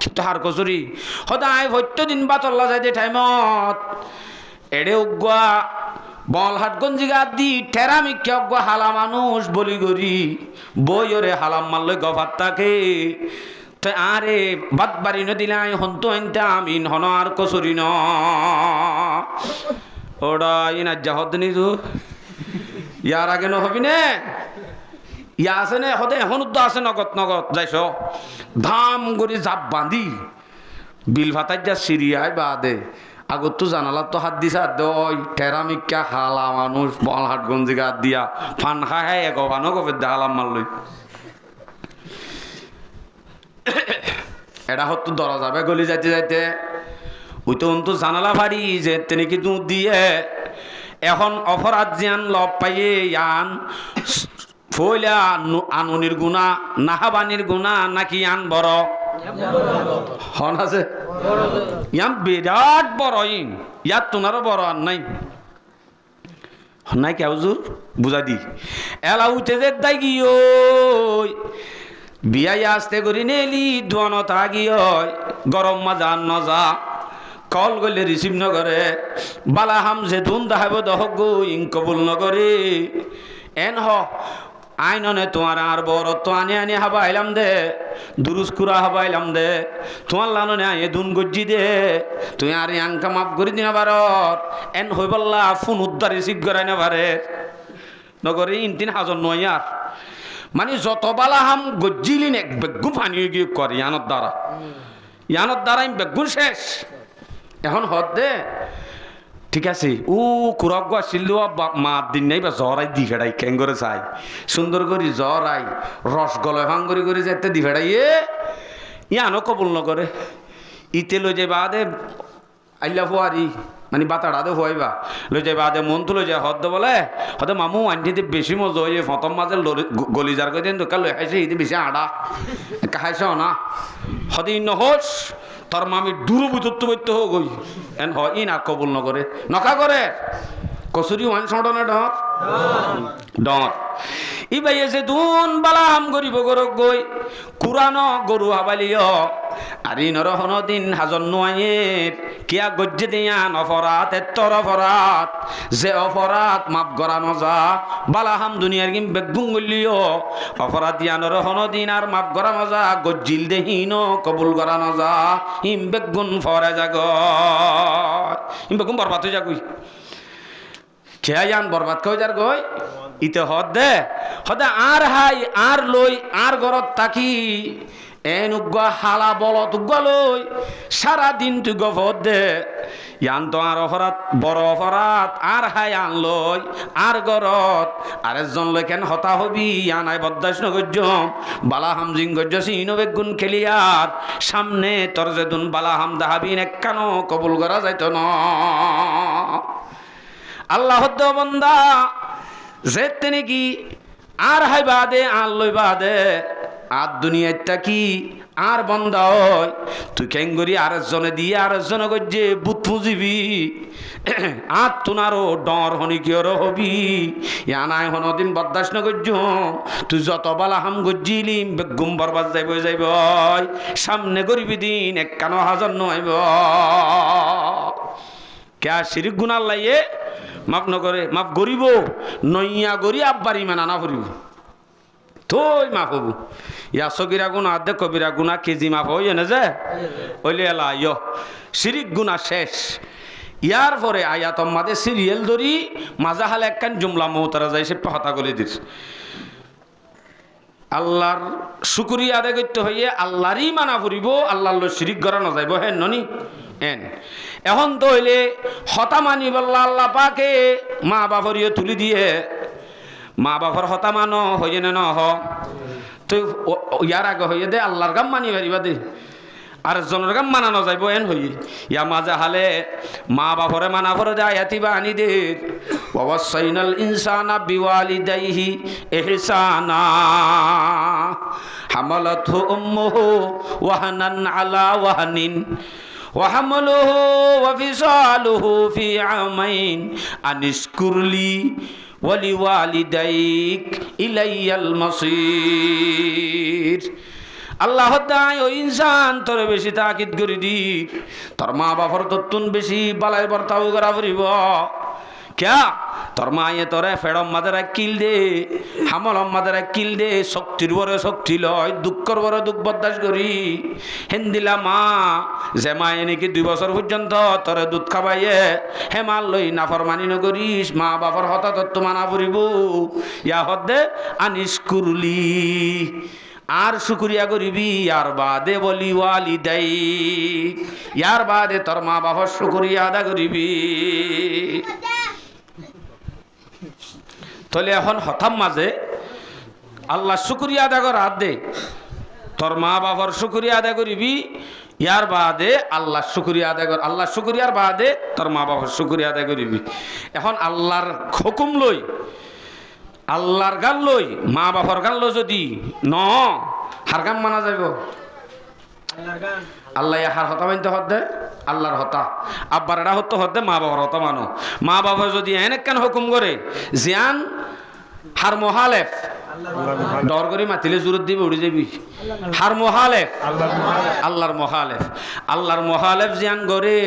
তাহার কচুরি সদায় প্রত্যেকদিন বাতল্লা যাইতে টাইমত এড়ে উগুয়া বলহাট গঞ্জিগাত দি টেরামিকা উগুয়া হালা মানুষ বলি গরি বইরে হালাম মারলে গফাত থাকে তো আরে বাদ বাড়ি নদিলাই হন্ত আনতাম ইন হন আর কচুরি ন ওরা ইন আজ্জা হদ নিজু ইয়ার আগে নহবি নে ইয়া আছে নে হদে এখন তো আছে নগদ নগদ যাইছ ধাম করে জাপ বাঁধি বিল ফাতাই যা সিরিয়ায় বাদে আগত তো জানালা তো হাত দিছে হাত ওই টেরামিকা হালা মানুষ বলহাট গঞ্জিগা হাত দিয়া ফান খায় এগবানো কবে হালাম মারলই এটা হতো ধরা যাবে গলি যাইতে যাইতে ওই তো জানালা ভারী যে তেনেকি দুধ দিয়ে এখন অপরাধ জিয়ান লব পাইয়ে ইয়ান ফইলা আনুনির গুণা নাহাবানির গুণা নাকি আন বড় হন আছে ইয়ান বিরাট বড় ইন ইয়ার তোমারও বড় আর নাই নাই কে হুজুর বুঝা দি এলা উঠে যে দাই গিয়ে বিয়াই আসতে করি নেলি দোয়ান থাকি গরম মাজা নজা কল গলে রিসিভ নগরে বালা হাম যে ধুন দাহাব দহক গো ইং কবুল নগরে এন হ আইননে তোমার আর বড় তো আনি আনি হাবা আইলাম দে দুরুস্কুরা হাবা আইলাম দে তোমার লাননে আয়ে দুন গজ্জি দে তুই আর আঙ্কা মাফ করে দিনা বারত এন হই বললা ফোন উদ্ধার রিসিভ করাই না বারে নগরে ইনতিন হাজন নয় আর মানে যত বালা হাম গজ্জিলি নে বেগুন ফানি গিয়ে করে ইয়ানোর দ্বারা আমি বেগুন শেষ এখন হদ দে ঠিক আছে ও কুরক আসছিল মা দিন নাই বা জ্বর আই দি ফেড়াই কেন করে চাই সুন্দর করি জ্বর আই রস গলায় ভাঙ করি করে যাইতে দি ফেড়াইয়ে ইয়ানো কবুল নকরে ইতে লই যাই বাদে আইলা ফুয়ারি মানে বাতাড়া দে হইবা লই যাইবা আদে মন তুলে যায় হদ বলে হদে মামু আনটিতে বেশি মজা হয়ে প্রথম মাঝে গলি যার কদিন দোকা লই খাইছে ইতি বেশি আড়া খাইছ না হদে নহস তোর মামি দূর বুঝতে বইতে হোক ওই এন হয় ই না কবুল নকরে নকা করে কচুরি ওয়ান সটনে ডর ডর ই ভাই এসে দুন বালাহাম গরিব গরক গই কুরানো গরু হাবালিও আর ই নরহন দিন হাজন নোয়াইয়ের কিয়া গজ্জে দিয়ান অপরাধ এত্তর অপরাধ যে অপরাধ মাপ গড়ানো যা বালাহাম দুনিয়ার কিম বেগুং গলিও অপরাধ দিয়া নরহন দিন আর মাপ গড়ানো যা গজ্জিল দেহীন কবুল গড়ানো যা ইম বেগুন ফরে জাগ ইম বেগুন বরবাদ হয়ে যাগুই খেয়া যান বরবাদ কই যার গই ইতে হদে আর হাই আর লই আর ঘরত থাকি এন উগ্গা হালা বলত উগ্গা লই সারা দিন তুই গফত দে ইয়ান তো আর অপরাধ বড় অপরাধ আর হাই আন লই আর ঘরত আরেকজন লই কেন হতা হবি ইয়ানাই বদাস নগর্য বালাহাম জিং গজ্য সিনো বেগুন খেলিয়ার সামনে তোর যে দুন বালাহাম দাহাবিন একখানো কবুল করা যাইত না আল্লাহ বন্দা যেতে নাকি আর হাই বাদে আর লই বাদে আর দুনিয়াটা কি আর বন্দা হয় তুই কেঙ্গরি আরেকজনে দিয়ে আরেকজনে গজ্জে বুত পুজিবি আর তুনারও ডর হনি কিয়র হবি ইয়ানাই হনদিন বদাস নগজ্য তুই যত বালা হাম গজ্জিলিম বেগুম বরবাদ যাইব সামনে গরিবি দিন একখানো হাজার নইব কে শিরিক গুনার লাইয়ে মাফ নকরে মাফ গরিব নইয়া গরি আব্বারি মানা না ফুরিব তোই মাফ হবু ইয়া সগিরা গুণা আদে কবিরা গুণা কেজি মাফ হই এনে যে ওইলে এলা ইয় শিরিক গুণা শেষ ইয়ার পরে আয়াত মাদে সিরিয়াল ধরি মাজা হালে একখান জুমলা মৌতারা যায় সে হতা করে দিস আল্লাহর শুকরিয়া আদায় করতে হইয়ে আল্লাহরই মানা ফুরিব আল্লাহর শিরিক করা না যাইব হেন ননি এন এখন তো হইলে হতা মানি বললা আল্লাহ পাকে মা বাপরিও তুলি দিয়ে মা বাপর হতা মানো হইয়ে না হ তুই ইয়ার আগে হইয়ে দে আল্লাহর গাম মানি পারিবা দে আর জনের গাম মানানো যাইব এন হইয়ে ইয়া মাজা হালে মা বাপরে মানা পরে যায় আয়াতিবা আনি দে ওয়াসাইনাল ইনসানা বিওয়ালিদাইহি ইহসানা হামালাতহু উম্মুহু ওয়াহানান আলা ওয়াহানিন وحمله وفصاله في عامين أن اشكر لي ولوالديك إلي المصير আল্লাহ দায় ও ইনসান তোর বেশি তাকিদ করে দি তোর মা বাবার তত্তুন বেশি বালাই বর্তাও করা ফুরিব ক্যা তোর মায়ে তোরে ফেড়ম মাদারা কিল দে হামলম মাদারা কিল দে শক্তির বড় শক্তি লয় দুঃখর বড় দুঃখ বরদাস করি হেন্দিলা মা যে মায়ে নাকি 2 বছর পর্যন্ত তোরে দুধ খাবাইয়ে হেমাল লই নাফরমানি নকরিস মা বাবার হতা তত্ত্ব মানা ফুরিব ইয়া হদে আনিস কুরলি আর শুকরিয়া করিবি আর বাদে বলি ওয়ালিদাই ইয়ার বাদে তোর মা বাবার শুকরিয়া আদা করিবি তাহলে এখন হঠাৎ মাঝে আল্লাহ শুকরিয়া আদা কর হাত দে তোর মা বাবার শুকরিয়া আদা করিবি ইয়ার বাদে আল্লাহ শুকরিয়া আদায় কর আল্লাহ শুকরিয়ার বাদে তোর মা বাবার শুকরিয়া আদায় করিবি এখন আল্লাহর হুকুম লই আল্লাহর গান লই মা বাবার গান লই যদি ন হার গান মানা যাইব আল্লাহ হার হতা মানতে হদে আল্লাহর হতা আব্বার এরা হতো হদে মা বাবার হতা মানো মা বাবা যদি এনে কেন হুকুম করে জিয়ান হার মহালেফ ডর করি মাতিলে জোর দিবে উড়ে যাবি হার মহালেফ আল্লাহর মহালেফ জিয়ান গরে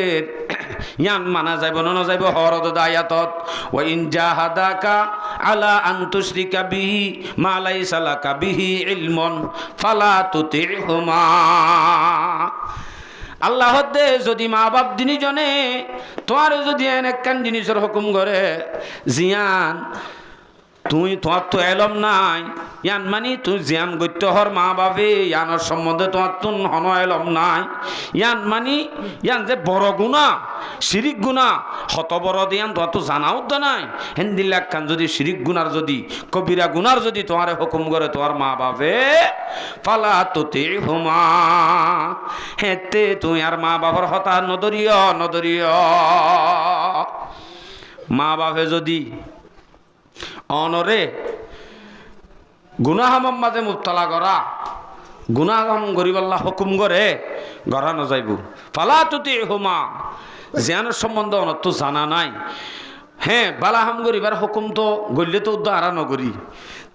ইয়ান মানা যাইব না যাইব হরদ দায়াতত ওয়া ইন জাহাদাকা আলা আন তুশরিকা বিহি মা লাইসা লাকা বিহি ইলমুন ফালা তুতিহুমা আল্লাহ দে যদি মা বাপ দিনী জনে তোমার যদি একখান জিনিসের হুকুম করে জিয়ান তুই তোমার তো এলম নাই ইয়ান মানে তুই জ্ঞান গত্য হর মা বাপে ইয়ানোর সম্বন্ধে তোমার তো হন এলম নাই ইয়ান মানে ইয়ান যে বড় গুণা শিরিক গুণা হত বড় দিয়ান তোমার তো জানাও তো নাই হেন্দিল্লাক খান যদি শিরিক গুনার যদি কবিরা গুনার যদি তোমার হুকুম করে তোমার মা বাপে ফালা তুতি হুমা হেতে তুই আর মা বাবার হতা নদরিয় মা বাপে যদি অনরে গুনাহাম মাঝে মুবতলা করা গুনাহাম গরিবাল্লাহ হুকুম করে গড়ানো যাইব ফালা তুতি হুমা জ্ঞানের সম্বন্ধে অনত জানা নাই হ্যাঁ বালাহাম গরিবার হুকুম তো গড়লে তো উদ্ধার নগরী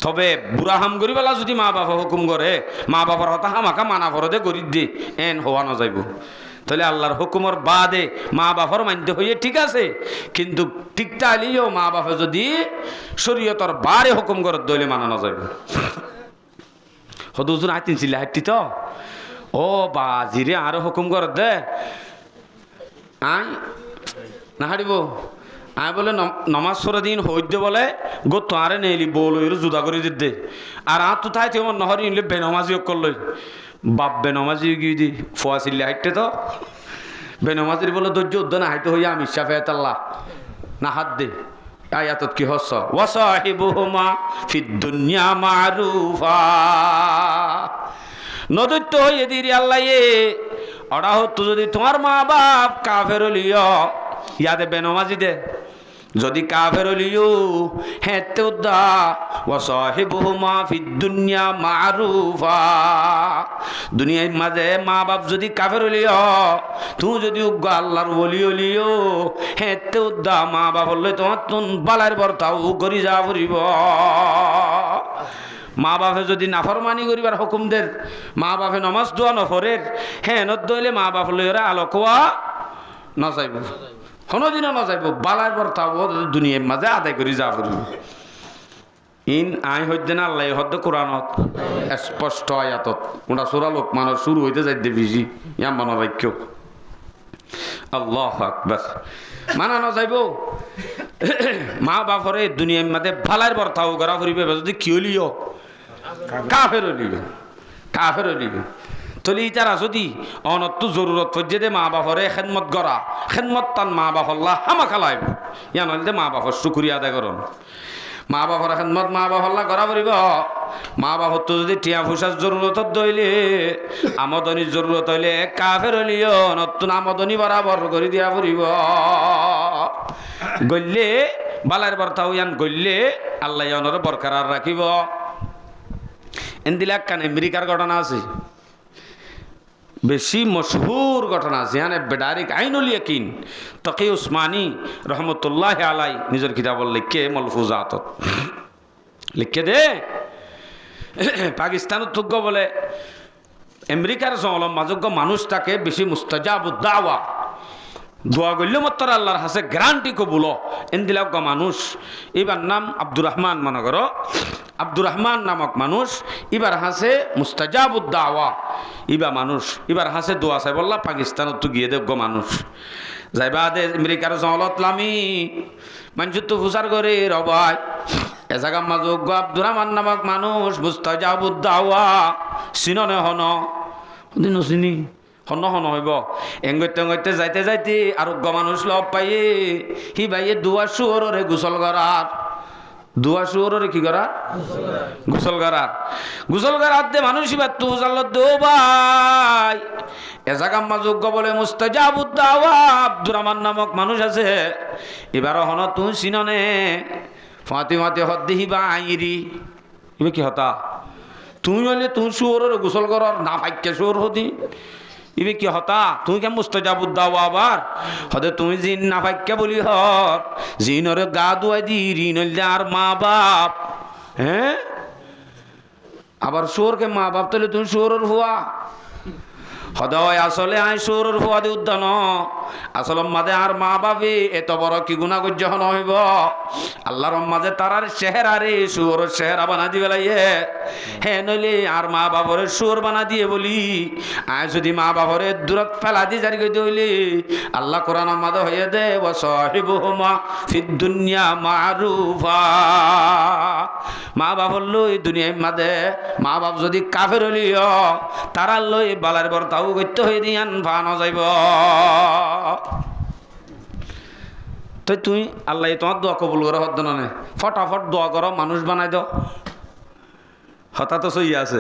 তবে বুড়াহাম গরিবালা যদি মা বাবা হুকুম করে মা বাবার হতা হামাকা মানা ফরদে গরি দে এন হওয়া না যাইব তাহলে আল্লাহর হুকুমর বাদে মা বাবার মানতে হইয়ে ঠিক আছে কিন্তু ঠিকটা আলিও মা বাবা যদি শরীয়তর বারে হুকুম করে দইলে মানানো যাবে হদুজন আইতিন ছিল হাইটি তো ও বাজিরে আরো হুকুম করে দে আই না হারিব আই বলে নমাজ সরে দিন হইদ বলে গো তারে নেইলি বল জুদা করে দিতে আর আ তো তাই তেমন নহরি নিলে বেনমাজি করলই বাপ বেনমাজি গিয়ে দি ফোয়া ছিল হাইটে তো বেনমাজির বলে ধৈর্য উদ্যান হাইতে হইয়া আমি শাফেত আল্লাহ না হাত দে আয়াতত কি হস ওয়াসাহিবুহুমা ফিদ দুনিয়া মারুফা নদৈত্য হইয়ে দিরি আল্লাহ এ অড়া হতো যদি তোমার মা বাপ কাফের লিও ইয়াদে বেনমাজি দে যদি কাফের লিও হেতে উদ্দা ওয়াসাহিবুহুমা ফিদ দুনিয়া মারুফা দুনিয়ার মাঝে মা বাপ যদি কাফের লিও তুই যদি উগ্র আল্লাহর ওলি লিও হেতে উদ্দা মা বাপ হলে তোমার তুন বালার বর্তাও করি যা ফুরিব মা বাপে যদি নাফরমানি করিবার হুকুম দের মা বাপে নমাজ দোয়া নফরের হ্যাঁ নদলে মা বাপ লইরা আলোকোয়া না যাইব কোনোদিনও না যাইব বালার বর্তাও দুনিয়ার মাঝে আদায় করি যা ফুরিব ইন আই হইতে না আল্লাহ হদ্দ কোরআনত স্পষ্ট আয়াতত ওটা সূরা লোকমানের শুরু হইতে যাইতে বেশি ইয়া মানা বাক্য আল্লাহু আকবার মানানো যাইব মা বাপরে দুনিয়ার মধ্যে ভালার বর্তাও করা ফুরিবে যদি কি হলিও কাফের হলিবে তলি তারা যদি অনত্য জরুরত পর্যে দে মা বাপরে খেদমত করা খেদমত তান মা বাপ আল্লাহ হামা খালাইব ইয়া নইলে মা বাপর শুকরিয়া আদায় করুন মা বাপর খেদমত মা বাপ আল্লাহ করা ফুরিব মা বাপর তো যদি টিয়া ফুসার জরুরত দইলে আমদনির জরুরত হইলে কাফের হলিও নতুন আমদনি বরাবর করে দিয়া ফুরিব গল্লে বালার বর্তাও ইয়ান গল্লে আল্লাহ ইয়ানোর বরকরার রাখিব এন্দিলা কান আমেরিকার ঘটনা আছে বেশি মশহুর ঘটনা আছে ইয়ানে বেডারিক আইনুল ইয়াকিন তকি উসমানী রহমতুল্লাহ আলাই নিজের কিতাবল লিখে মলফুজাতত লিখে দে পাকিস্তানত তুগ্য বলে আমেরিকার জঙ্গল মাজজ্ঞ মানুষ তাকে বেশি মুস্তাজাবুদ দাওয়া দোয়া গল্য মত্তর আল্লাহর হাসে গ্যারান্টি কবুল এন্দিলাগ মানুষ এবার নাম আব্দুর রহমান মনে করো আব্দুর রহমান নামক মানুষ এবার হাসে মুস্তাজাবুদ দাওয়া ইবা মানুষ এবার হাসে দোয়া চাই বললা পাকিস্তানত তো গিয়ে দেব মানুষ যাইবা দে আমেরিকার জঙ্গলত লামি মানুষ তো ফুসার করে রবাই এ জায়গা মাজজ্ঞ আব্দুর রহমান নামক মানুষ মুস্তাজাবুদ দাওয়া চিননে হন চিনি হন হইব এঙ্গতে যাইতে যাইতে আরোগ্য মানুষ লগ পাইয়ে হি ভাইয়ে দুয়া শুয়রে গোসল করার দুয়া শুয়রে কি করা গোসল করার দে মানুষ এবার তু জাল্লত দো ভাই এ জায়গা যোগ্য বলে মুস্তাজাবুদ দাওয়া আব্দুর রহমান নামক মানুষ আছে এবার হন তুই চিননে ফাঁতি হদ দেহিবা আইরি এবার কি হতা তুই হলে তুই শুয়রে গোসল করার না ভাগ্যে শুয়র হতি ইবে কি হতা তুমি কে মুস্তাজাবুদ দাওয়া আবার হদে তুমি জিন না ভাগ্য বলি হর জিনরে গা দুয়াই দি ঋণ আর মা বাপ হ্যাঁ আবার সোরকে মা বাপ তাহলে তুমি সোরের হুয়া হদয় আসলে আই সোরের হুয়া দি উদ্যান আসল মাঝে আর মা বাপে এত বড় কি গুণা করছে হইব আল্লাহর মাঝে তারার চেহারা রে সুর চেহারা বানা দিবে লাইয়ে হে নইলে আর মা বাপরে সুর বানা দিয়ে বলি আয় যদি মা বাপরে দূরত ফেলা দি জারি করে হইলে আল্লাহ কোরআন মাঝে হয়ে দে ওয়াসাহিবুহুমা ফিদ দুনিয়া মারুফা মা বাপর লই দুনিয়ার মাঝে মা বাপ যদি কাফের হলিও তারা লই বালার বর্তাও করতে হয়ে দিয়ান ভানো যাইব তো তুই আল্লাহ তোমার দোয়া কবুল করে হদ্দ না ফটাফট দোয়া করো মানুষ বানাই দাও হঠাৎ সই আছে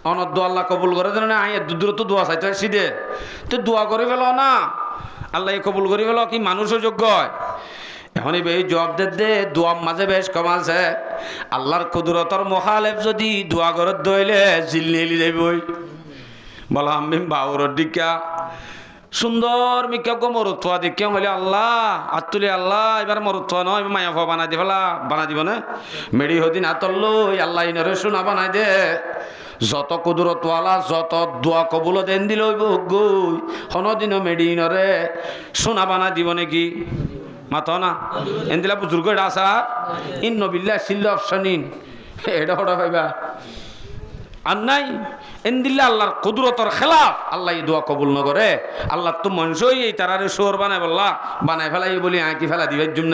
অনর দোয়া আল্লাহ কবুল করে দেন না আই দূর তো দোয়া চাইতে সিধে তুই দোয়া করে ফেলো না আল্লাহ কবুল করে ফেলো কি মানুষও যোগ্য হয় এখন এই জবাব দে দোয়ার মাঝে বেশ কম আছে আল্লাহর কুদরতর মোখালেফ যদি দোয়া করে দইলে জিল্লি যাইবই বলা আমি বাউরের দিকা সুন্দর মিকা মরুত্বা দেখে বলে আল্লাহ আতুলি আল্লাহ এবার মরুত্বা নয় মায়া ফা বানাই দিবলা বানাই দিব না মেডি হদিন আতল্লো আল্লাহ ইনরে শোনা বানাই দে যত কুদরতওয়ালা যত দোয়া কবুল দেন দিল গই হনদিনও মেডি ইনরে শোনা বানাই দিব নাকি মাতো না এনদিলা বুজুর্গ এটা আসা ইন নবিল্লা শিল্ল অপশন ইন এটা হঠাৎ পাইবা আর নাই এনদিল্লা আল্লাহর কুদরতর খেলাফ আল্লাহ এই দোয়া কবুল নগরে আল্লাহ তো মনুষ্যই এই তারারে শোর বানাই বললা বানাই ফেলাই বলি আঁকি ফেলা দিবার জন্য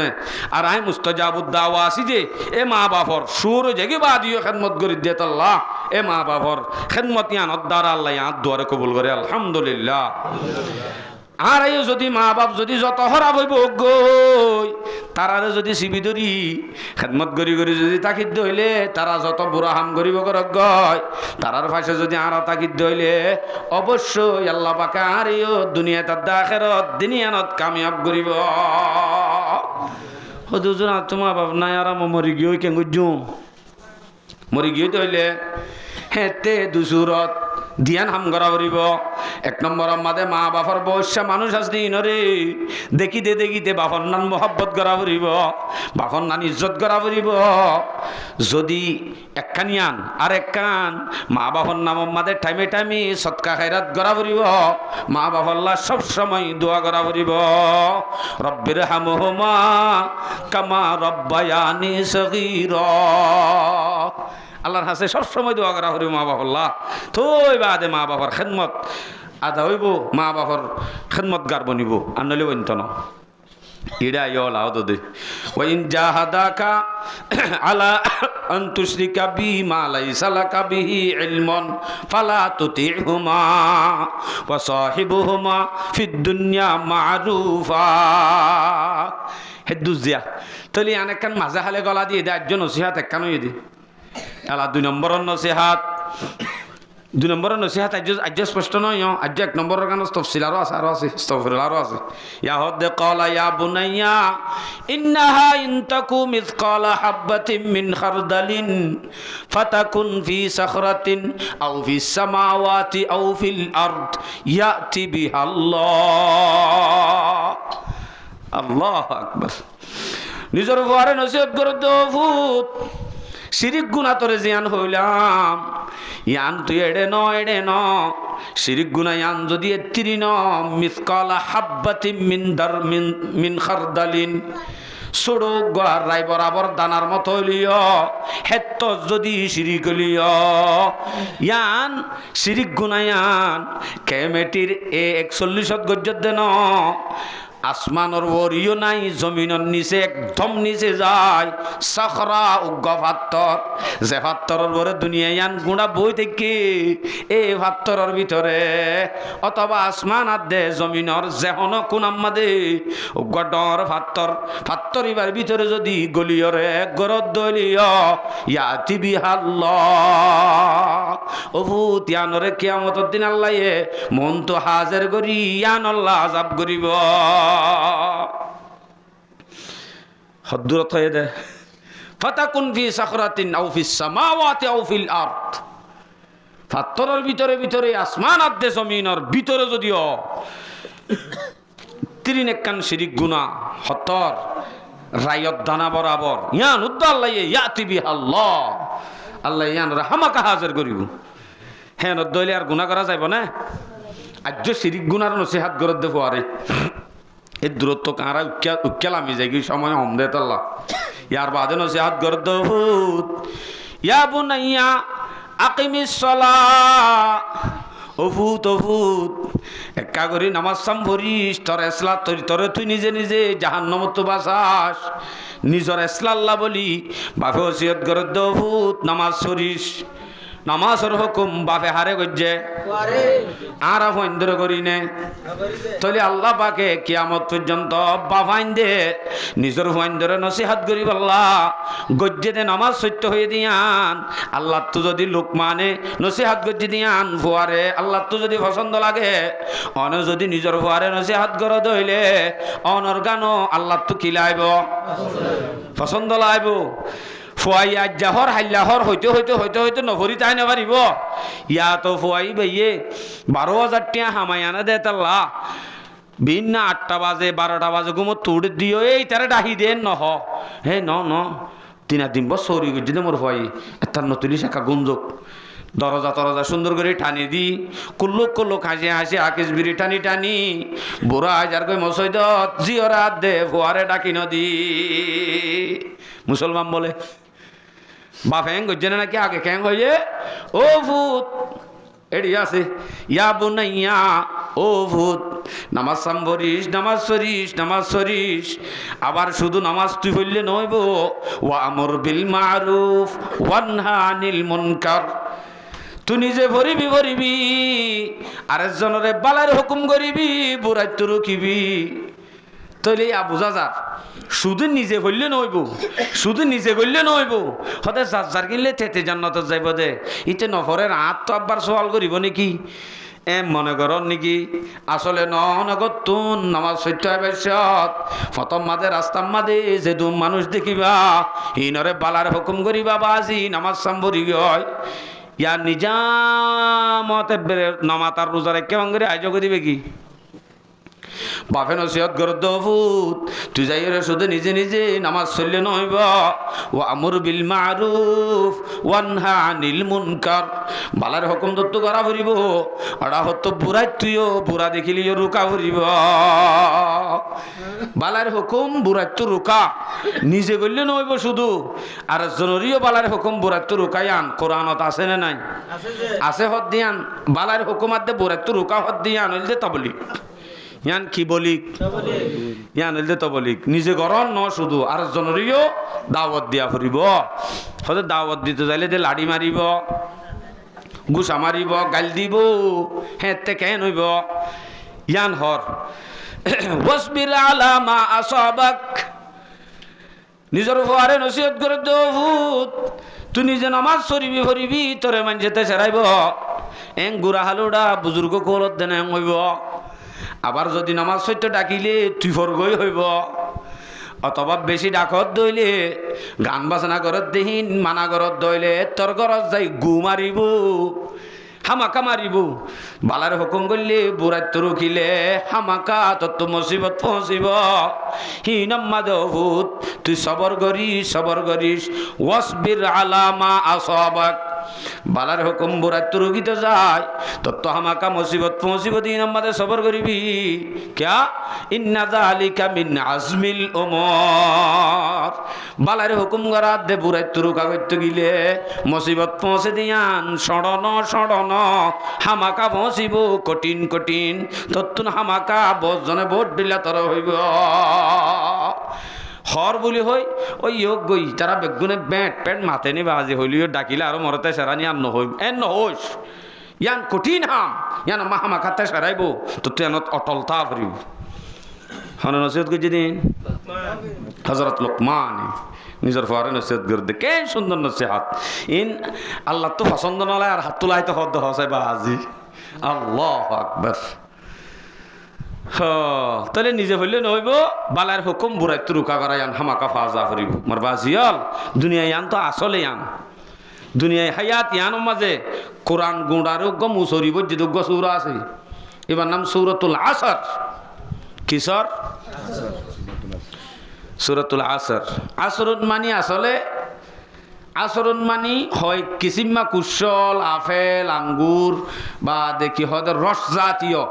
আর আই মুস্তাজাবুদ দাওয়া আসি যে এ মা বাপর সুর জেগে বা দিও খেদমত করি দিয়ে আল্লাহ এ মা বাপর খেদমত ইয়ানত দ্বারা আল্লাহ ইয়াত দোয়ারে কবুল করে আলহামদুলিল্লাহ আর এই যদি মা বাপ যদি যত হরাপ হইব গই তারারে যদি সিবি ধরি খেদমত করি করি যদি তাকিদ হইলে তারা যত বুড়া হাম করিব করক গয় তারার পাশে যদি আর তাকিদ হইলে অবশ্যই আল্লাহ পাকে আর এই দুনিয়া তার আখিরাত দুনিয়ানত কামিয়াব করিব হদুজুর তোমার বাপ নাই আর মরি গিয়ে কেন গুজু মরি গিয়ে হইলে হেতে দুসুরত দিয়ান হাম করা করিব এক নম্বর মাদে মা বাপর বয়সা মানুষ আসতে ইনরে দেখিতে বাপর নান মহব্বত করা করিব বাপর নান ইজ্জত করা করিব যদি একখানিয়ান আর একখান মা বাপর নাম মাদে টাইমে সৎকা খাইরাত করা করিব মা বাপল্লা সব সময় দোয়া করা করিব রব্বির হামহুমা কামা রব্বায়ানি সগীরা আল্লাহর হাসে সবসময় দোয়া করা হইব মা বাপল্লাহ থই বাদে মা বাবার খেদমত আদা হইব মা বাবার খেদমত গার্ব নিব আর নইলে বইন্ত না ইডা ইয়লাও দে ওয়াইন জাহাদাকা আলা আন তুশরিকা বি মা লাইসা লাকা বিহি ইলমুন ফালা তুতিহুমা ওয়া সাহিবুহুমা ফিদ দুনিয়া মারুফা হেদুজিয়া তলি আনেকান মাজা হালে গলা দিয়ে দে একজন নসিহত একখান হই দি এলা দুই নম্বরের নসিহাত আজ স্পষ্ট নয় আজ এক নম্বরের গান তফসিল আরো আছে ইয়া হদ্দে ক্বালা ইয়া বুনাইয়া ইন্নাহা ইন তাকু মিসকালা হাববাতিন মিন খারদালিন ফাতাকুন ফি সাখরাতিন আও ফিস সামাওয়াতি আও ফিল আরদ ইয়াতি বিহাল্লাহ আল্লাহু আকবার নিজের ঘরে নসিহত করে দাও ভূত শিরিক গুণা তোরে জিয়ান হইলাম ইয়ান তুই এড়ে ন শিরিক গুণা ইয়ান যদি এত্তিরি ন মিসকালা হাব্বাতি মিন খারদালিন ছোড়ো গড়ার রায় বরাবর দানার মতো হইলিও হেত্ত যদি শিরিক হইলিও ইয়ান শিরিক গুণা ইয়ান কেমেটির 41 গজ্জত দেন আসমানর ওরিও নাই জমিনের নিচে একদম নিচে যায় সাখরা উগ্র পাত্তর যে পাত্তরের পরে দুনিয়া ইয়ান গুঁড়া বই থেকে এই পাত্তরের ভিতরে অথবা আসমান আদে জমিনের যেহন কোন আমাদে উগ্র ডর পাত্তর ইবার ভিতরে যদি গলিয়রে গরদ দলিয় ইয়াতি বিহাল্লাহ অভূত ইয়ানরে কিয়ামতের দিন আল্লাহ মন তো হাজার করি ইয়ান আল্লাহ আযাব করিব হদ্দুরত হয়ে দে ফাতাকুন ফি সাখরাতিন আও ফিস সামাওয়াতি আও ফিল আরদ পাত্তরের ভিতরে আসমান আদে জমিনের ভিতরে যদিও তিরিনেকান শিরিক গুনাহ হতর রায়ত দানা বরাবর ইয়ান উদ্দ আল্লাহ ইয়াতি বিহাল্লাহ আল্লাহ ইয়ান রাহমাকা হাজির করিব হ্যাঁ দইলে আর গুনাহ করা যাইব না আজ শিরিক গুনার নসিহাত গরদ দেব আরে এই দূরত্ব কারা উক্কেলামি যাই কি সময় হম দে তাল্লা ইয়ার বাদে নসিহাত গর্দ হুত ইয়া বুনাইয়া আকিমিস সালাহ ওফুত ওফুত একা করি নামাজ সাম ভরিস তোর এসলা তোরে তুই নিজে নিজে জাহান্নামত তো বাসাস নিজর এসলা আল্লাহ বলি বাপে ওসিয়ত গর্দ হুত নামাজ সরিস নামাজের হুকুম বাপে হারে গজ্জে আর ফন্দ্র করি নে তাহলে আল্লাহ পাকে কিয়ামত পর্যন্ত বাফাইন দে নিজের ফন্দ্রে নসিহাত করি বললা গজ্জে দে নামাজ সত্য হয়ে দিয়ান আল্লাহ তো যদি লোক মানে নসিহাত গজ্জে দিয়ান ফুয়ারে আল্লাহ তো যদি পছন্দ লাগে অন যদি নিজের ফুয়ারে নসিহাত করে দইলে অনর গানো আল্লাহ তো কি লাইব পছন্দ লাইব ফুয়াই আজ্জাহর হাল্লাহর হইতে হইতে হইতে হইতে নভরি তাই না পারিব ইয়া তো ফুয়াই ভাইয়ে 12,000 টাকা হামায়ানা দে তাল্লা বিন না 8টা বাজে 12টা বাজে ঘুমো তুড় দিও এই তারে ডাহি দেন নহ হে ন তিনা দিন সরি গেছি মোর ফুয়াই তার নতুলি শাখা গুঞ্জক দরজা সুন্দর করে টানি দি কুল্লুক হাসি হাসি আকিস বিড়ি টানি টানি বুড়া হাজার কই মসৈদ জিওরাত দে ফুয়ারে ডাকি নদী মুসলমান বলে বাফেং গজ্জে নাকি আগে ক্যাং হয়ে ও ভূত এডি আছে ইয়া বুনাইয়া ও ভূত নামাজ সাম্বরিস নামাজ সরিস আবার শুধু নামাজ তুই বললে নইব ওয়া আমর বিল মারুফ ওয়ানহা আনিল মুনকার তুই নিজে ভরিবি আরেকজনের বালার হুকুম করিবি বুড়াই তো রুকিবি তৈলে বুঝা যা শুধু নিজে করলে নইব হতে যার কিনলে তেতে জান্নাত যাইব দে ইতে নফরের হাত তো আব্বার সওয়াল করিব নাকি মনে কর নাকি আসলে নগতুন নামাজ সত্য আবশ্যক প্রথম মাঝে রাস্তার মাঝে যে দু মানুষ দেখিবা ইনরে বালার হুকুম করিবা বাজি নামাজ সাম্বরি হয় ইয়ার নিজামতে নামাতার রোজারে কেমন করে আয়োজন করিবে কি বাপে নসিহত গর্দ ভূত তুই যাই রে শুধু নিজে নিজে নামাজ চললে নইব ও আমর বিল মারুফ ওয়ানহা আনিল মুনকার বালার হুকুম দত্ত করা ভরিব আড়া হতো বুড়াই তুইও বুড়া দেখিলিও রুকা ভরিব বালার হুকুম বুড়াই তো রুকা নিজে করলে নইব শুধু আর জনরিও বালার হুকুম বুড়াই তো রুকাই আন কোরআনত আছে না নাই আছে হদ দিয়ান বালার হুকুম আদে বুড়াই তো রুকা হদ দিয়ান হইল দে তাবলি ইয়ান কি বলিক ইয়ান হইল দে তাবলিক নিজে গরম ন শুধু আর জনরিও দাওয়াত দিয়া ফুরিব হয়তো দাওয়াত দিতে যাইলে দে লাড়ি মারিব গুসা মারিব গাল দিব হেতে কেন হইব ইয়ান হর ওয়াসবির আলা মা আসাবাক নিজের ফুয়ারে নসিহত করে দে ভূত তুই নিজে নামাজ ভরিবি তোরে মানজেতে সেরাইব এং গুড়া হালুডা বুজুর্গ কোলত দেন এং হইব আবার যদি নামাজ সত্য ডাকিলে তুই ফরগই হইব অথবা বেশি ডাকত দইলে গান বাজনা ঘরত দেহিন মানা ঘরত দইলে তোর ঘরত যাই গু মারিব হামাকা মারিব বালার হুকুম করলে বুড়াত রুখিলে হামাকা তত মুসিবত পৌঁছিব হি নাম্মাদ ভূত তুই সবর করিস ওয়াসবির আলা মা আসাবাক বালার হুকুম বুড়াত রুখিতে যায় তত হামাকা মুসিবত পৌঁছিব দিন আমাদের সবর করিবি ক্যা ইন্না যালিকা মিন আজমিল উমর বালার হুকুম করাত দে বুড়াত রুকা করতে গিলে মুসিবত পৌঁছে দিয়ান সড়ন হামাকা পৌঁছিব কঠিন তত্তুন হামাকা বজনে ভোট দিলা তর হইব হর বলি হই ওই যোগ গই তারা বেগুনে প্যাট মাথে নি বাজি হইলিও ডাকিলে আর মরতে সেরানি আর নহইব নহইস ইয়ান কঠিন হাম ইয়ান হামা খাতে সেরাইব তো তুই অটল তা ফুরিব হন নসিহত করছি দিন হযরত লোকমান নিজের ফারে নসিহত করতে কে সুন্দর নসিহত ইন আল্লাহ তো পছন্দ নলায় আর হাত তোলাই তো হদ হসাই বাজি আল্লাহু আকবার তাহলে নিজে বললে নইব বালার হুকুম বুড়াই তো রুকা করা ইয়ান হামাকা ফাজা করিব মার বাজিয়াল দুনিয়ায় ইয়ান তো আসলে ইয়ান দুনিয়ায় হায়াত ইয়ান মাঝে কোরআন গুঁড়ার মুসরিব যে সূরা আছে এবার নাম সূরাতুল আসর কিসর সূরাতুল আসর আসর মানে আসলে আচরণ মানি হয় কিসিমা কুশল আপেল আঙ্গুর বা দেখি হয়তো রস জাতীয়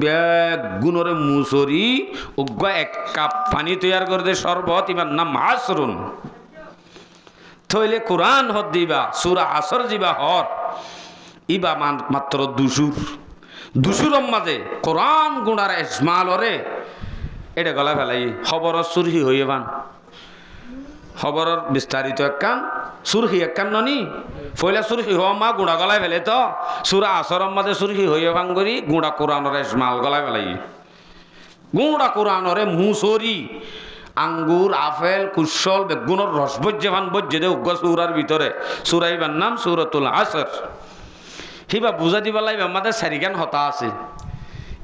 বেগ গুণরে মুসরি উগ্র 1 কাপ পানি তৈয়ার করে দে শরবত ইবার নাম আচরণ থইলে কোরআন হদ দিবা সূরা আসর দিবা হর ইবা মাত্র দুসুরম মাঝে কোরআন গুণার ইসমালরে এটা গলা ফেলাই খবর সুরহি হইয়ে বান খবরের বিস্তারিত একখান সুরহি একখান ননি ফইলা সুরহি হওয়া মা গুঁড়া গলায় ফেলে তো সুরা আসরম মাঝে সুরহি হইয়ে ভাঙ করি গুঁড়া কোরআনর ইসমাল গলায় ফেলাই গুঁড়া কোরআনরে মুসরি আঙ্গুর আপেল কুশল বেগুনের রস বজ্জে ভান বজ্জে দে উগ্র সুরার ভিতরে সুরাইবার নাম সূরাতুল আসর হিবা বুঝা দিবা লাইবা আমাদের সারিগান হতা আছে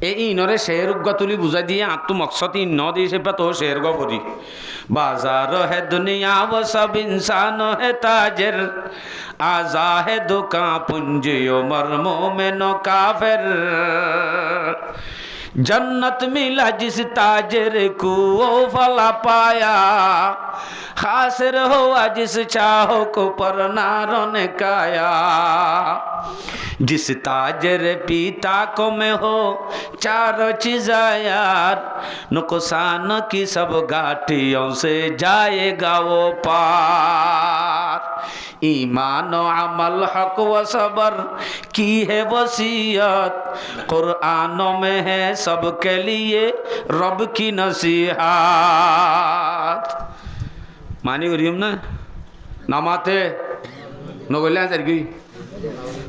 এই ইনরে শের উগ্গা তুলি বুঝাই দিয়ে আত্ম মকসদ ইন দিয়ে সে তো শের গরি বাজার হে দুনিয়া ও সব ইনসান হে তাজের আজা হে দোকা পুঞ্জি ওমর মোমেন কাফের जन्नत मिला जिस ताजर को वो फला पाया हासिर हुआ जिस चाहो को पर नारों काया जिस ताजर पीता को में हो चारों चीज़ा यार नुकसान की सब घाटियों से जाएगा वो पार ईमान अमल हक व सबर की है वसीयत कुरानों में है सबके लिए रब की नसीहत मानी करियम ना नमाते नगोल्या जरगी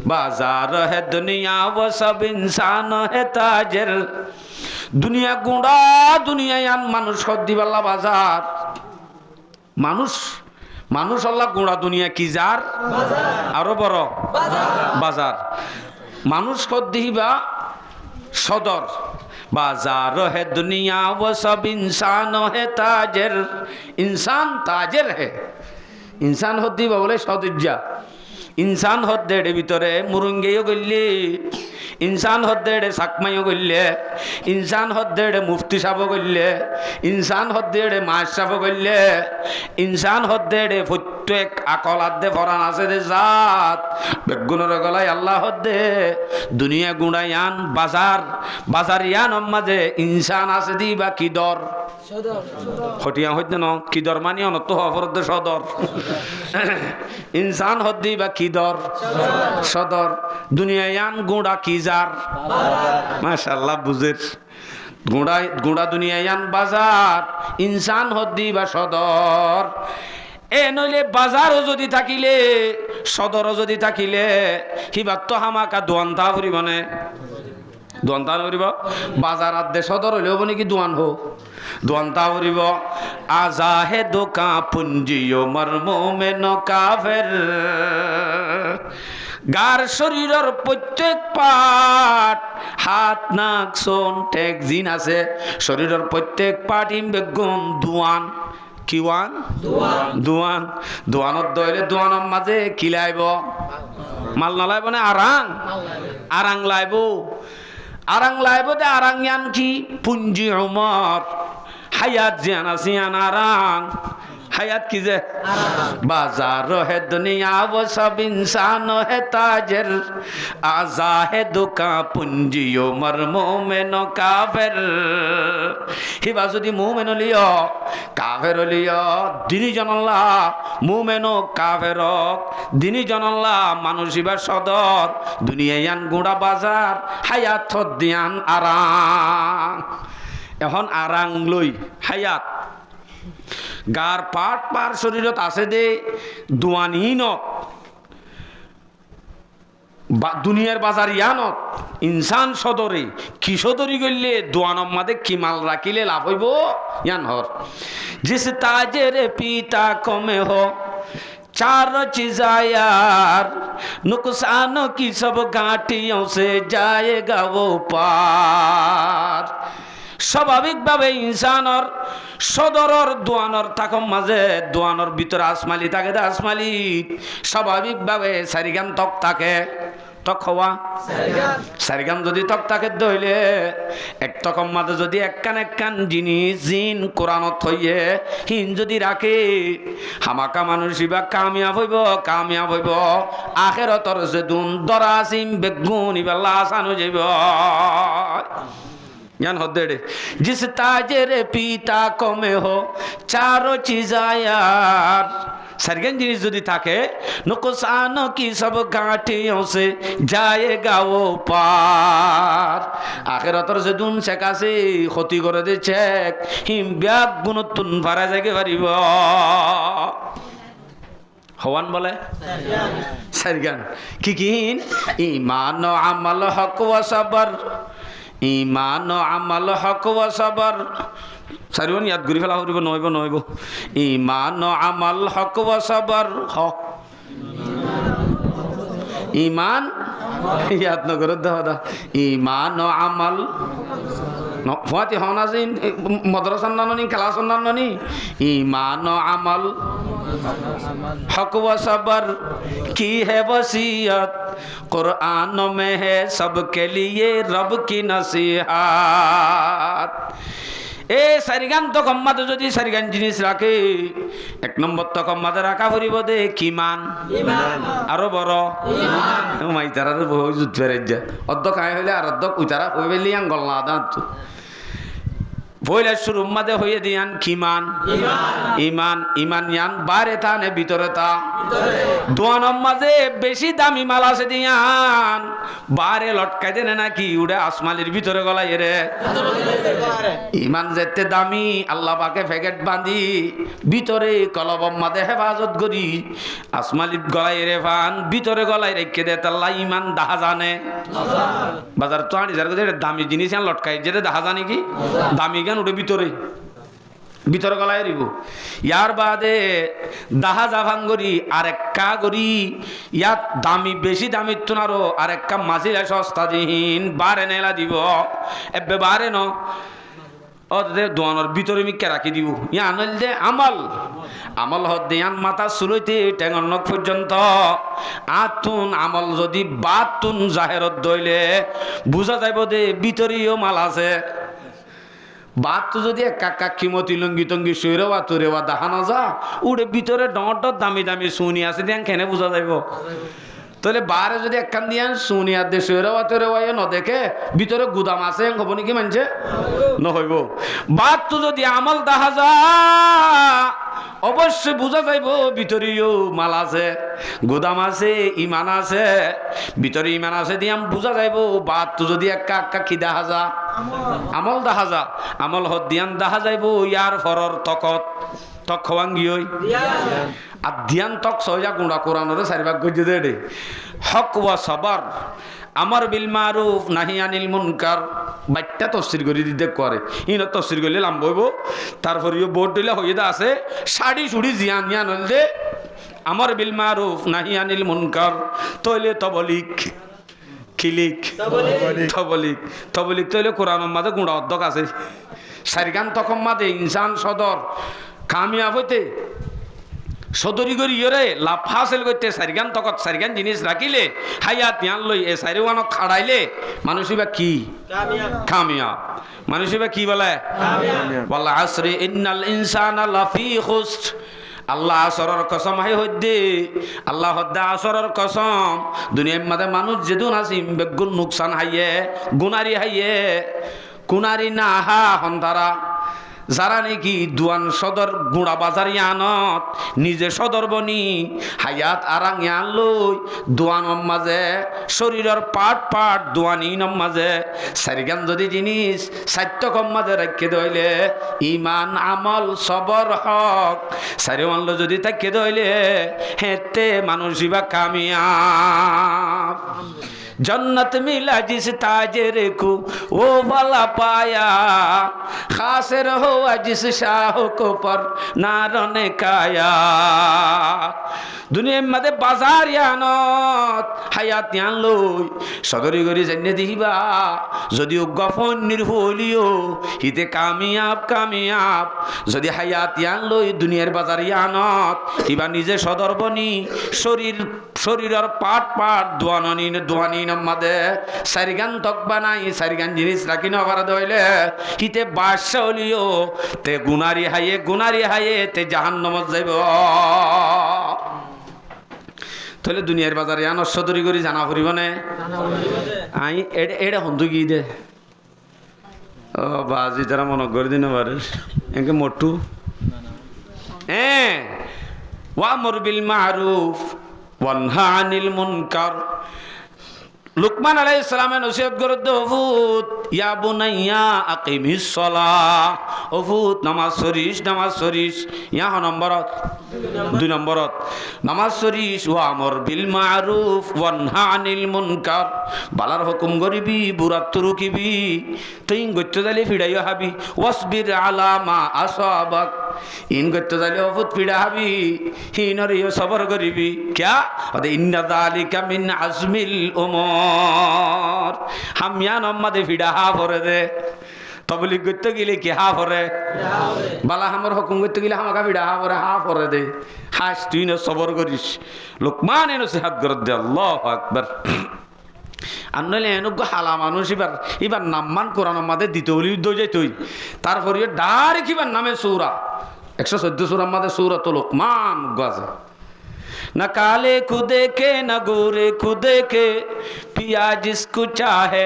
बाजार है दुनिया वो सब इंसान है ताजर दुनिया गुंडा दुनिया यान मानुष को दिवाला बाजार মানুষ আল্লাহ গোড়া দুনিয়া কি যার আরো বড় বাজার মানুষ কদ্দিবা সদর বাজার হে দুনিয়া ও সব ইনসান হে তাজের ইনসান তাজের হে ইনসান হদ্দিবা বলে সদজ্জা ইনসান হদ্দের ভিতরে মুরুঙ্গেও গল্লি ইনসান হদ্দেড়ে সাকমাইও গল্লে ইনসান হদ্দেড়ে মুফতি সাহেব গল্লে ইনসান হদ্দেড়ে মাস সাহেব গল্লে ইনসান হদ্দেড়ে প্রত্যেক আকল আদে ফরান আছে দে জাত বেগুনের গলায় আল্লাহ হদ্দে দুনিয়া গুণায়ান বাজার ইয়ান মাঝে ইনসান আছে দি বা কি দর হটিয়া হইতে ন কি দর মানি অনত হফরদ সদর ইনসান হদ্দি বা কি দর সদর দুনিয়ায়ান গুঁড়া কি যার মাশাআল্লাহ বুঝের গুঁড়া দুনিয়ায়ান বাজার ইনসান হদ্দি বা সদর এ নইলে বাজারও যদি থাকিলে সদরও যদি থাকিলে হিবাত তো হামাকা দোয়ান্তা ফুরিব নে দোয়ান্তা ফুরিব বাজার আদে সদর হইলেও নাকি দোয়ান হো দোয়ান্তা ফুরিব আজাহে দোকা পুঞ্জিও মর্মো মেন কাফের গার শরীরের প্রত্যেক পাট হাত নাক সোন টেক জিন আছে শরীরের প্রত্যেক পাট ইম বেগুন দুয়ান কিওয়ান দুয়ানত দইলে দুয়ানের মাঝে কি লাইব মাল নালাইব না আরাং লাইব দে আরাং ইয়ান কি পুঞ্জি উমর হায়াত জিয়ান আসিয়ান আরাং হায়াত কি যে বাজার হে দুনিয়া ও সব ইনসান হে তাজের আজা হে দোকা পুঞ্জিও মর মোমেন কাফের হিবা যদি মোমেন লিও কাফের লিও দিনী জনল্লা মোমেন কাফের দিনী জনল্লা মানুষ ইবার সদর দুনিয়ায়ান গুড়া বাজার হায়াত দিয়ান আরাং এখন আরাং লই হায়াত গার পাট পার শরীরত আছে দে দুয়ানহীন দুনিয়ার বাজার ইয়ানত ইনসান সদরে কি সদরি গইলে দোয়ানম মাদে কি মাল রাখিলে লাভ হইব ইয়ান হর জিস তাজের পিতা কমে হো चार चीज़ा यार नुकसान की सब घाटियों से जाएगा वो पार স্বাভাবিকভাবে ইনসানর সদরর দোয়ানর থাকম মাঝে দোয়ানর ভিতরে আসমালি থাকে দে আসমালি স্বাভাবিকভাবে সারিগান তক থাকে তক হওয়া সারিগান যদি তক তাকে দইলে এক তকম মাঝে যদি একখান জিনিস জিন কোরআনত হইয়ে হিন যদি রাখে হামাকা মানুষ ইবা কামিয়াব হইব আখেরতর যে দুন দরাসিম বেগুন ইবা লাসানো যাইব জ্ঞান হদ্দে জিস তাজের পিতা কমে হো চারো চিজায়ার সারগান জিনিস যদি থাকে নুকসানো কি সব গাঁঠিयों से जाएगा वो पार আখিরাতের যে দুন শেখাছে ক্ষতি করে দিচ্ছে হিম ব্যাগ গুণতুন ভাড়া জায়গা পারিব হওয়ান বলে সারগান কি কিন ঈমান ও আমল হক ওয়া সবর ঈমান ও আমল হক ওয়া সবর সারিবন ইয়াদ ঘুরি ফেলা হইব নইব ঈমান ও আমল হক ওয়া সবর হক ঈমান ইয়াদ নগর দাদা ঈমান ও আমল ফুয়াতি হন আজিন মাদ্রাসা নাননি ক্লাস নাননি ঈমান ও আমল हक व सबर की है वसीयत कुरान में है सबके लिए रब की नसीहत এ সারিগান তো কম্মাতে যদি সারিগান জিনিস রাখে এক নম্বর তো কম্মাতে রাখা পড়িব দে কিমান আরো বড় মাইতারার বহু যুদ্ধ ফেরে যা অর্ধ খাই হইলে আর অর্ধ উইতারা হয়ে বেলি আঙ্গল না দাঁত বইলে শুরুর মাঝে হয়ে দিয়ান কিমান ইমান ইয়ান বারে তা নে ভিতরে তা দোয়ানোর মাঝে বেশি দামি মাল আছে দিয়ান বারে লটকাই দেনে নাকি উড়ে আসমালির ভিতরে গলাই রে ইমান যেতে দামি আল্লাহ পাকে প্যাকেট বাঁধি ভিতরে কলবম মাঝে হেফাজত করি আসমালির গলাই রে ফান ভিতরে গলাই রেখে দে তাল্লা ইমান দাহা জানে বাজার তো আনি যার দামি জিনিস লটকাই যেতে দাহা জানে কি দামি উঠে ভিতরে গলায় দিব ইয়ার বাদে দাহা জাভান গরি আরেক্কা গরি ইয়াত দামি বেশি দামি তুনারো আরেক্কা মাঝিরা সস্তা দিহীন বারে নেলা দিব এবে বারে ন ওদের দোয়ানোর ভিতরে মিক্কা রাখি দিব ইয়া আনল দে আমল হদ্দে ইয়ান মাথা সুলইতে টেঙর নখ পর্যন্ত আতুন আমল যদি বাতুন জাহেরত দইলে বুঝা যাইব দে ভিতরেও মাল আছে বাত তো যদি কাকা কিমতি লঙ্গি টঙ্গি শুয়ে বা তোরে বা দেখানো যা উড়ে ভিতরে ডট দামি দামি শুনি আছে দেন খেনে বোঝা যাইব তাহলে বারে যদি একখান দিয়ে শুনি আর দিয়ে শুয়ে বা তোরে ন দেখে ভিতরে গুদাম আছে হব নাকি মানছে নহইব বাত তো যদি আমল দেখা যা অবশ্যই বোঝা যাইব ভিতরেও মাল আছে গুদাম আছে ইমান আছে ভিতরে ইমান আছে দিয়ে বোঝা যাইব বাত তো যদি একা কি দেখা যা আমল দেখা যা আমল হদ দিয়ান দেখা যাইব ইয়ার ফরর তকত তক খওয়াঙ্গি হই আর ধ্যান তক সহজা গুঁড়া কোরআনরে চারিভাগ গজ্জে দে হক ওয়া সবর আমার বিল মারুফ নাহি আনিল মুনকার বাইটটা তফসির করে দিতে করে ইনো তফসির করলে লাম বইব তারপরেও বোর্ড দিলে হয়ে দা আছে শাড়ি ছুড়ি জিয়ান জিয়ান হল দে আমার বিল মারুফ নাহি আনিল মুনকার তৈলে তবলিক খিলিক তবলিক তৈলে কোরআনের মাঝে গুঁড়া অর্ধক আছে সারিগান তখন মাঝে ইনসান সদর কামিয়াব হইতে সদরি করি ইয়রে লাভ হাসিল করতে সারিগান তকত সারিগান জিনিস রাখিলে হাইয়াত ইয়ান লই এ সারিওয়ানক খাড়াইলে মানুষ বা কি কামিয়াব মানুষ বা কি বলে ওয়াল আসরি ইন্নাল ইনসানা লাফি খুসর আল্লাহ আসরের কসম হাই হদ্দে আল্লাহ হদ্দা আসরের কসম দুনিয়ার মাঝে মানুষ যেদুন আসিম বেগুন নুকসান হাইয়ে গুনারি হাইয়ে কুনারি না হা হন্দারা যারা নাকি দুয়ান সদর গুঁড়া বাজার ইয়ানত নিজে সদর বনি হায়াত আরাং ইয়ান লই দুয়ানম মাঝে শরীরের পাট দুয়ানিনম মাঝে সারিগান যদি জিনিস সাত্যকম মাঝে রাখে দইলে ইমান আমল সবর হক সারিওয়ানলো যদি তাকে দইলে হেতে মানুষই বা কামিয়াব जन्नत मिला जिस ताजर को वो वाला पाया खासिर हुआ जिस शाह को पर नारन काया দুনিয়ার মাঝে বাজার ইয়ানত হায়াত ইয়ান লই সদরি করি জানিয়ে দেখিবা যদি গফন নির্ভলিও হিতে কামিয়াব যদি হায়াত ইয়ান লই দুনিয়ার বাজার ইয়ানত হিবা নিজে সদর বনি শরীরের পাট দোয়ানি মাঝে সারিগান তক বানাই সারিগান জিনিস রাখি নবার দইলে হিতে বাদশা হলিও তে গুনারি হাইয়ে তে জাহান্নামত যাইব। তাহলে দুনিয়ার বাজারে আনর সদরি করি জানা ফুরিব নে আই এটা হন্তু কি দে ও বাজি তারা মনে করে দিন পারে একে মোটু ওয়ামুর বিল মারুফ ওয়ানহা আনিল মুনকার। লুকমান আলাইহিস সালামের নসিহত করে দফুত ইয়া বুনাইয়া আকিমিস সালাহ ওফুত নামাজ সরিস ইয়া নম্বরত 2 নম্বরত নামাজ সরিস ওয়ামুর বিল মারুফ ওয়ানহা আনিল মুনকার বালার হুকুম করিবি বুরাত রুকিবি তুই গচ্চ জালি ফিড়াইও হাবি ওয়াসবির আলা মা আসাবাক ইন গচ্চ জালি ওফুত ফিড়া হাবি হিনরিও সবর করিবি কিয়া ওদে ইন্না যালিকা মিন আজমিল উমর হামিয়া নম্মাদে ফিড়া হা পরে দে তবলিগ করতে গেলে কি হা পরে বালা আমার হুকুম করতে গেলে আমাকে ফিড়া হা পরে দে হাস তুই না সবর করিস। লোকমান নসিহত করে দে আল্লাহু আকবার। আর নইলে এনুক হালা মানুষ এবার নামমান কোরআন মাদে দিতে হলি যাই তুই তারপরে ডাইরেক্ট এবার নামে সূরা 114 সূরার মাদে সূরাতুল লোকমান গাছে न काले खुदे के न गोरे खुदे के पिया जिसको चाहे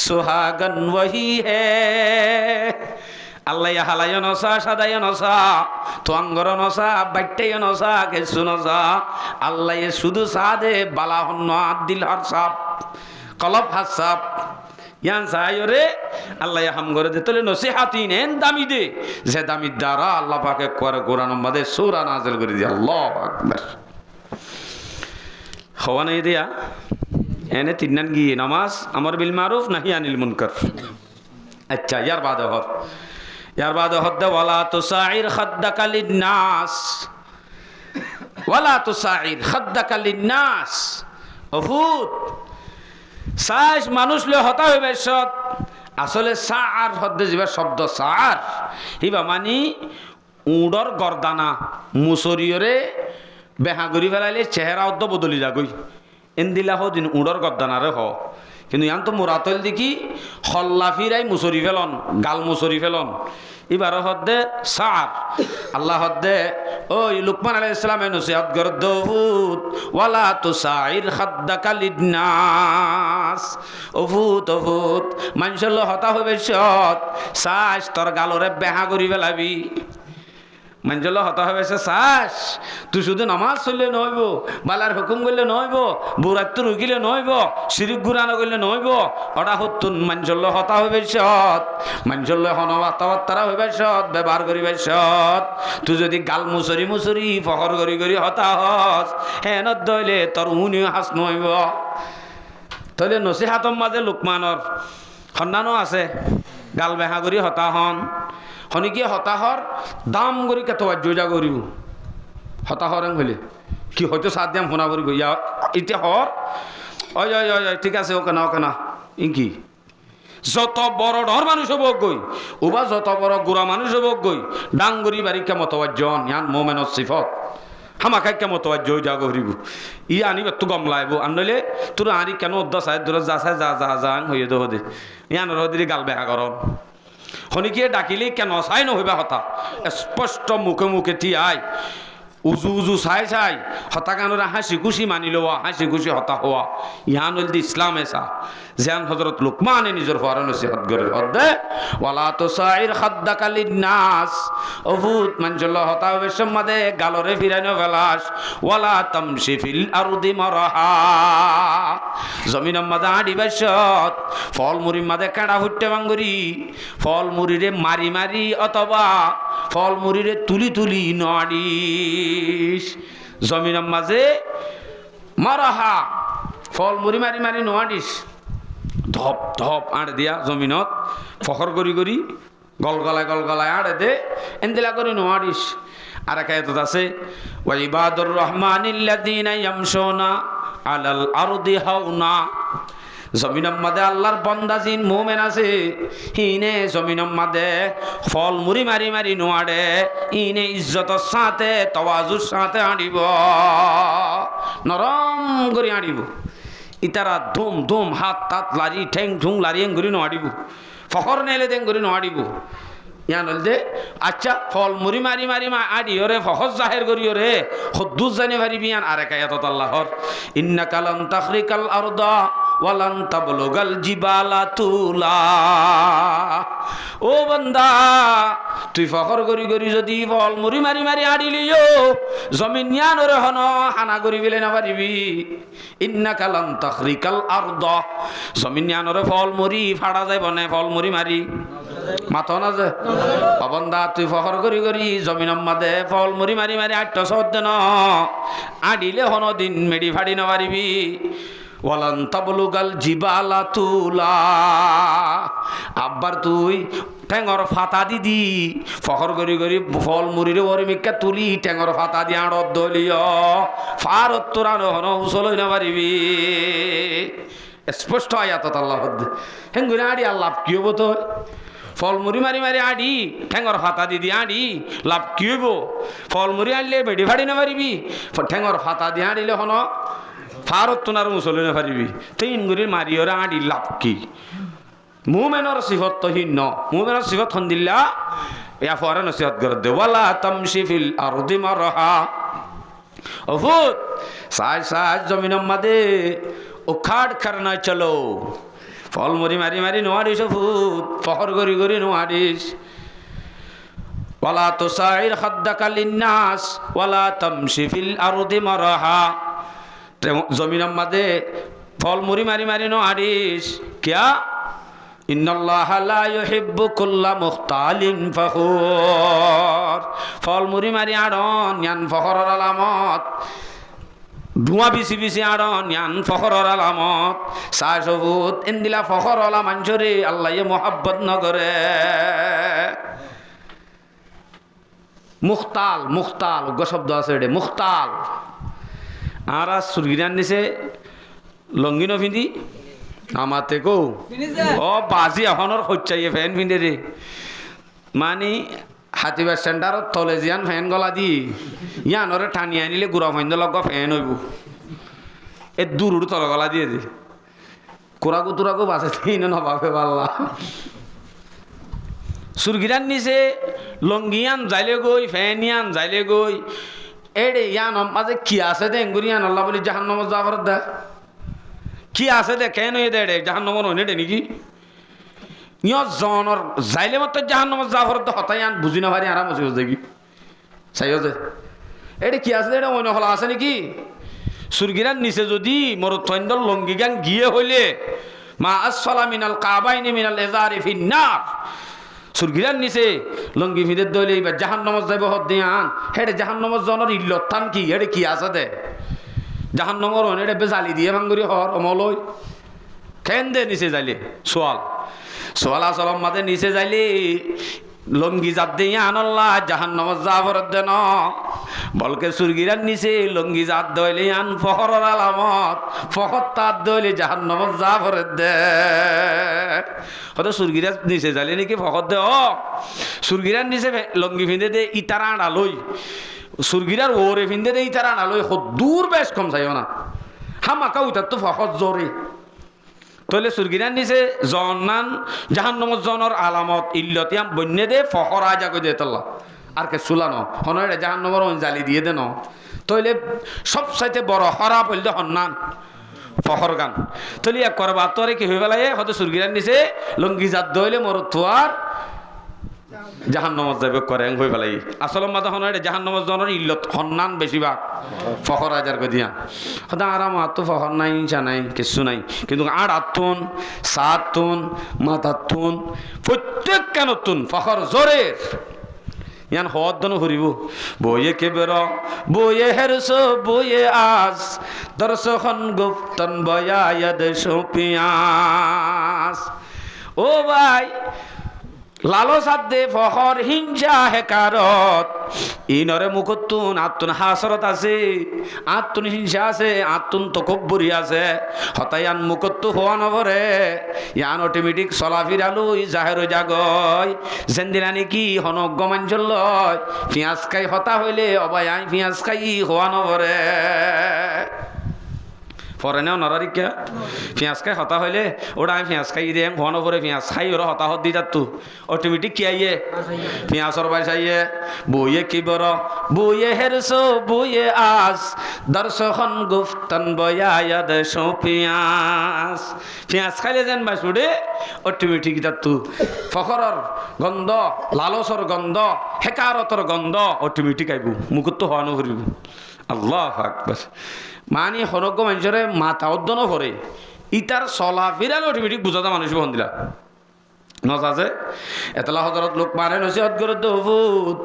सुहागन वही है। আল্লাহ হালায় নসা সাদায় নসা তোয়াঙ্গর নসা বাইটাই নসা কেসু নসা আল্লাহ শুধু সাদে বালা হন্ন দিল হর সাপ কলব হাসাপ ইয়ান সায়রে আল্লাহ হাম করে দে তোলে নসিহাতিন এন দামি দে যে দামির দ্বারা আল্লাহ পাকে করে কোরআন মাদে সূরা নাযিল করে দি। আল্লাহু আকবার। হওয়া নাই দিয়া এনে তিননান গিয়ে নামাজ আমর বিল মারুফ নাহি আনিল মুনকার। আচ্ছা ইয়ার বাদ হদ্দে ওয়ালা তুসাইর খাদ্দাকা লিন্নাস অফুত সাইজ মানুষ লে হতা হইবে সত আসলে সার হদ্দে যিবা শব্দ সার হিবা মানি উডর গর্দানা মুসরিয়রে বেহা করি ফেলাইলে চেহারা অদ্দ বদলি যাগই এনদিলা হ দিন উড়র গদ্দানারে হ কিন্তু ইয়ান তো মুরাতল দেখি হল্লা ফিরাই মুসরি ফেলন গাল মুসরি ফেলন এবার হদ্দে সার আল্লাহ হদ্দে ওই লুকমান আলাইহিস সালামে নসিহত করে দউত ওয়ালা তুসাইর খাদ্দাকা লিন্নাস ওফুত মানুষের হতা হবে সত সাস তোর গালরে বেহা করি ফেলাবি মঞ্জল হতা হবে সে শ্বাস তুই শুধু নামাজ চললে নইব বালার হুকুম করলে নইব বুড়াত্ম রুকিলে নইব শিরিক গুড়ানো করলে নইব ওটা হতুন মঞ্জল হতা হবে সৎ মঞ্জল হনবার্তারা হইবে সৎ ব্যবহার করিবে সৎ তুই যদি গাল মুসরি ফখর করি হতা হস হেন দইলে তোর উনিও হাস নইব। তাহলে নসিহাতম মাঝে লুকমানর সন্ধানও আছে গাল বেহা করি হতা হন হনিকে হতাহর দাম করি কেত বাজ্যজা করিব হতাহর হইলে কি হয়তো সাত দাম ফোনা করি ইয়া এতিয়া হর ওই ঠিক আছে ওকে না ইকি যত বড় ডর মানুষ হব গই ওবা যত বড় গোড়া মানুষ হব গই ডাঙ্গরি বাড়ি কেমতবাজন ইয়ান মোমেনের সিফত হামাখাই কেমতবাজ্য যা করিব ই আনিব তো গম লাইব আনলে তোর আনি কেন অদ্দা চাই দূর যা চাই যা হইয়ে দো দে ইয়ান রদিরে গাল বেহা করন হনিকে ডাকিলে কেন চাই নহইবা হতা স্পষ্ট মুখে তিয়াই উজু চাই হতা কানরা হাসি খুশি মানি লওয়া হাসি খুশি হতা হওয়া ইহান হল ইসলাম এসা যেন হজরত লুকমানে নিজের ফরান নসিহত করে হদে ওয়ালা তুসাইর খাদ্দাকা লিন্নাস অভূত মঞ্জল হতা হবে সম্মাদে গালরে ফিরানো ফেলাস ওয়ালা তামশি ফিল আরদি মারহা জমিনের মাঝে আড়ি বাসত ফল মুড়ির মাঝে কাঁড়া ফুটতে বাঙ্গুরি ফল মুড়িরে মারি অথবা ফল মুড়িরে তুলি নাড়িস জমিনের মাঝে মারাহা ফল মুড়ি মারি নাড়িস ধপ আড়ে দিয়া জমিনত ফখর করি গলগলায় আড়ে দে এনদিলা করে নাড়িস আর এক আয়াত আছে ওয়া ইবাদুর রহমানিল্লাযীনা ইয়ামশুনা আলাল আরদি হাওনা, জমিনের মধ্যে আল্লাহর বান্দা জিন মুমিন আছে ইনে জমিনের মধ্যে ফল মুড়ি মারি মারি নোয়াড়ে ইনে ইজ্জতের সাথে তাওয়াজুর সাথে আনিব, নরম করে আনিব। ইতারা ধুম ধুম হাত তাত লারি ঠেং ঠুং লারি এঙ্গুরি নোয়াড়িব, ফখর নেলে দেঙ্গুরি নোয়াড়িব। ইয়ান হলদে আচ্ছা ফল মুড়ি মারি মারি আডি ওরে ফখর জাহের করি ওরে হদ্দুস জানি পারিবি। ইয়ান আরেক আয়াত আল্লাহর ইন্নাকা লান তাখরিকাল আরদা ওয়ালান তাবলুগাল জিবালা তুলা। ও বান্দা তুই ফখর করি করি যদি ফল মুড়ি মারি মারি আডিলিও জমিন ইয়ান ওরে হন হানা করি বেলে না পারিবি। ইন্নাকা লান তাখরিকাল আরদা, জমিন ইয়ান ওরে ফল মুড়ি ফাড়া যাইব না, ফল মুড়ি মারি মাথা না যে অবন্দা তুই ফখর করি করি জমিনের মাঝে ফল মুড়ি মারি মারি আটটা সদ্য ন আডিলে হন দিন মেডি ফাড়ি না পারিবি। ওয়ালান তাবলুগাল জিবালা তুলা, আব্বার তুই ঠেঙর ফাতা দিদি ফখর করি করি ফল মুড়ির ওরে মিকা তুলি ঠেঙর ফাতা দি আড়ত দলীয় ফারত তোরানো হন উচলই না পারিবি। স্পষ্ট আয়াত আল্লাহ হেঙ্গুরি আড়ি আর লাভ কি হব? তো ফল মুড়ি মারি মারি আডি ঠেঙর ফাতা দিদি আডি লাভ কি হইব? ফল মুড়ি আনলে বেডি ফাড়ি না পারিবি, ঠেঙর ফাতা দিয়ে আনিলে হন ফারত তোনার মুসলি না পারিবি। তো ইনগুড়ির মারি ওরা আডি লাভ কি? মুমেনের সিফত তো হিন্ন, মুমেনের সিফত হন্দিল্লা ইয়া ফরে নসিহত করে দে ওয়ালা তামশি ফিল আরদি মারহা। অভূত সাজ সাজ জমিনের মাঝে উখাড় খাড়না চলো, ফল মুড়ি মারি মারি নোয়ারিস ভূত ফখর করি করি নোয়ারিস। ওয়ালা তুসাইর খাদ্দাকা লিন্নাস ওয়ালা তামশি ফিল আরদি মারহা, জমিনের মাঝে ফল মুড়ি মারি মারি নোয়ারিস কিয়া? ইন্নাল্লাহা লা ইউহিব্বু কুল্লা মুখতালিন ফখুর, ফল মুড়ি মারি আড়ন ইয়ান ফখরের আলামত, ধোঁয়া বিছি বিছি আড়ন ইয়ান ফখরের আলামত। চাহ সবুত এন্দিলা ফখর আলা মানুষরে আল্লাহ মোহাব্বত নগরে। মুখতাল মুখতাল গ শব্দ আছে রে মুখতাল। আর সুরগিরান নিছে লঙ্গি নফিন্দি আমাতে কো ও বাজি এখনের হচ্ছাইয়ে ফ্যান ফিন্দে রে মানে হাতিবার সেন্টারত তলে জিয়ান ফ্যান গলা দি ইয়ানরে টানি আনিলে গুড়া ফাইন্দ লগ ফ্যান হইব এ দূর তলে গলা দিয়ে দি কোরাকু তোরাকু বাসে তিন নবাবে পাল্লা। সুরগিরান নিছে লঙ্গিয়ান যাইলে গই ফ্যান ইয়ান যাইলে গই এড়ে ইয়ান মাঝে কি আছে দে এঙ্গুরিয়ান আল্লাহ বলি জাহান্নামে যাবার দে কি আছে দে কেন এ দে জাহান্নামে হনে দে নাকি ইয় জনর যাইলে মত জাহান্নামে যাবার দে হতায়ান বুঝি না পারি আরাম আছে দেখি চাইও যে এড়ে কি আছে এটা অন্য হলা আছে নাকি? সুরগিরান নিচে যদি মোর তৈন্দর লঙ্গি গান গিয়ে হইলে মা আসফালা মিনাল কাবাইনি মিনাল এজারি ফিন্নার, সুরগিরান নিচে লঙ্গি ফিদের দইলে এবার জাহান্নামে যাইব হদ দিয়ান হেডে জাহান্নামে জনের ইল্লতান কি এড়ে কি আছে দে জাহান্নামর এড়ে বেজালি দিয়ে ভাঙ্গুরি হর অমলই কেন দে নিচে যাইলে সোয়াল সোয়াল আসলম মাঝে নিচে যাইলে লঙ্গি জাত দিয়ে আনল্লাহ জাহান্নামে যাবর দেন বলকে সুরগিরান নিচে লঙ্গি জাত দইলে আন ফখরের আলামত ফখর তাত দইলে জাহান্নামে যাবর দে হয়তো সুরগিরান নিচে যাইলে নাকি ফখর দে ও সুরগিরান নিচে লঙ্গি ফিন্দে দে ইতারা আড়ালই সুরগিরার ওরে ফিন্দে দে ইতারা আড়ালই দূর বেশ কম চাইও না হামাকা উইতার তো ফখর জোরে তইলে সুরগিরান নিচে জনান জাহান্নামত জনের আলামত ইল্লতিয়াম বন্যে দে ফখর আজা কই দে তল্লা আর কে সুলানো হনরে জাহান্নামর জালি দিয়ে দেন তইলে সবচাইতে বড় হরাপ হইল হন্নান ফখর গান তইলে এক করবা তোরে কি হই বেলায় হয়তো সুরগিরান নিচে লঙ্গি জাত দইলে মোর তোয়ার জাহান্নামত যাবে করে হই বেলাই আসল মাথা হনরে জাহান্নামত জনের ইল্লত হন্নান বেশিরভাগ ফখর আজার কই দিয়া হয়তো আরাম তো ফখর নাই ইনসা নাই কিছু নাই কিন্তু আড় আত্মন সাতুন মাথাতুন প্রত্যেক কেনতুন ফখর জোরের ইয়ান হদ দন ফুরিব বইয়ে কেবের বইয়ে হেরস বইয়ে আজ দর্শন গুপ্তন বয়াদ সুপিয়াস। ও ভাই লালসাত দে ফখর হিংসা হেকারত ইনরে মুখতুন আত্মন হাসরত আছে, আত্মন হিংসা আছে, আত্মন তকব্বুরি আছে, হতায়ান মুখত্তু হওয়া নভরে ইয়ান অটোমেটিক চলাফিরালু জাহের জাগয় জেন্দিরানি কি হনজ্ঞ মাঞ্জল লয় পিঁয়াজ খাই হতা হইলে অবায়াই পিঁয়াজ খাই হওয়া নভরে পরে নেও নরারিকা পেঁয়াজ খাই হতা হইলে ওটা আমি পেঁয়াজ খাই দিয়ে ঘন করে পেঁয়াজ খাই ওরা হতাহত দি যাত অটোমেটিক কি আইয়ে পেঁয়াজর বাই চাইয়ে বইয়ে কি বড় বইয়ে হেরসো বইয়ে আস দর্শন গুফতন বয়া দেশো পেঁয়াজ পেঁয়াজ খাইলে যেন বাই সুড়ে অটোমেটিক যাত ফখরর গন্ধ লালসর গন্ধ হেকারতর গন্ধ অটোমেটিক আইব মুখত হওয়ানো করিব আল্লাহ আকবার মানে হনজ্ঞ মানুষের মাথা উদ্যনও করে ইটার চলা ফিরালে অটোমেটিক বুঝাতে মানুষ বন দিলা নজাজে এতলা হজরত লোক মানে নসিহত করে দৌফুত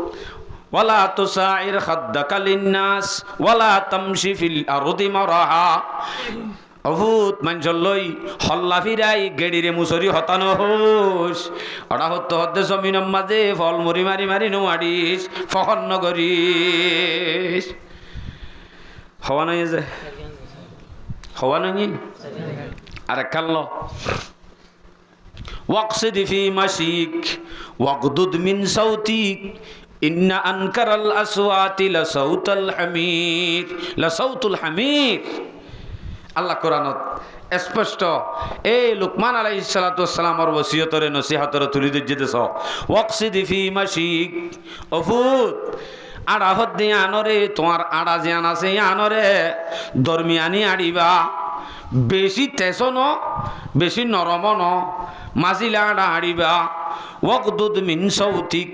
ওয়ালা তুসাইর খাদ্দাকা লিন্নাস ওয়ালা তামশি ফিল আরদি মারাহা অভূত মানুষের লই হল্লা ফিরাই গেড়িরে মুসরি হতানো হোস ওরা হতে হতে জমিনের মাঝে ফল মরি মারি মারি নোয়ারিস ফখন নগরিস হওয়া নাই যে হওয়া নাই আর কাল্ল ওয়াকসিদ ফি মাশিক ওয়াগদুদ মিন সাউতিক ইন্না আনকারাল আসওয়াতি লাসাউতুল হামির লাসাউতুল হামির আল্লাহ কোরআনত স্পষ্ট এই লুকমান আলাইহিস সালাতু ওয়াস সালামর ওসিয়তরে নসিহতরে তুলি দিতেছ ওয়াকসিদ ফি মাশিক অফুত আড়া হত দিয়ে আনরে তোমার আড়া যে আন আছে আনরে দরমিয়ানি আড়িবা বেশি তেসো ন বেশি নরম ন মাজিলা আড়া আড়িবা ওয়াকদুদ মিন সাউতিক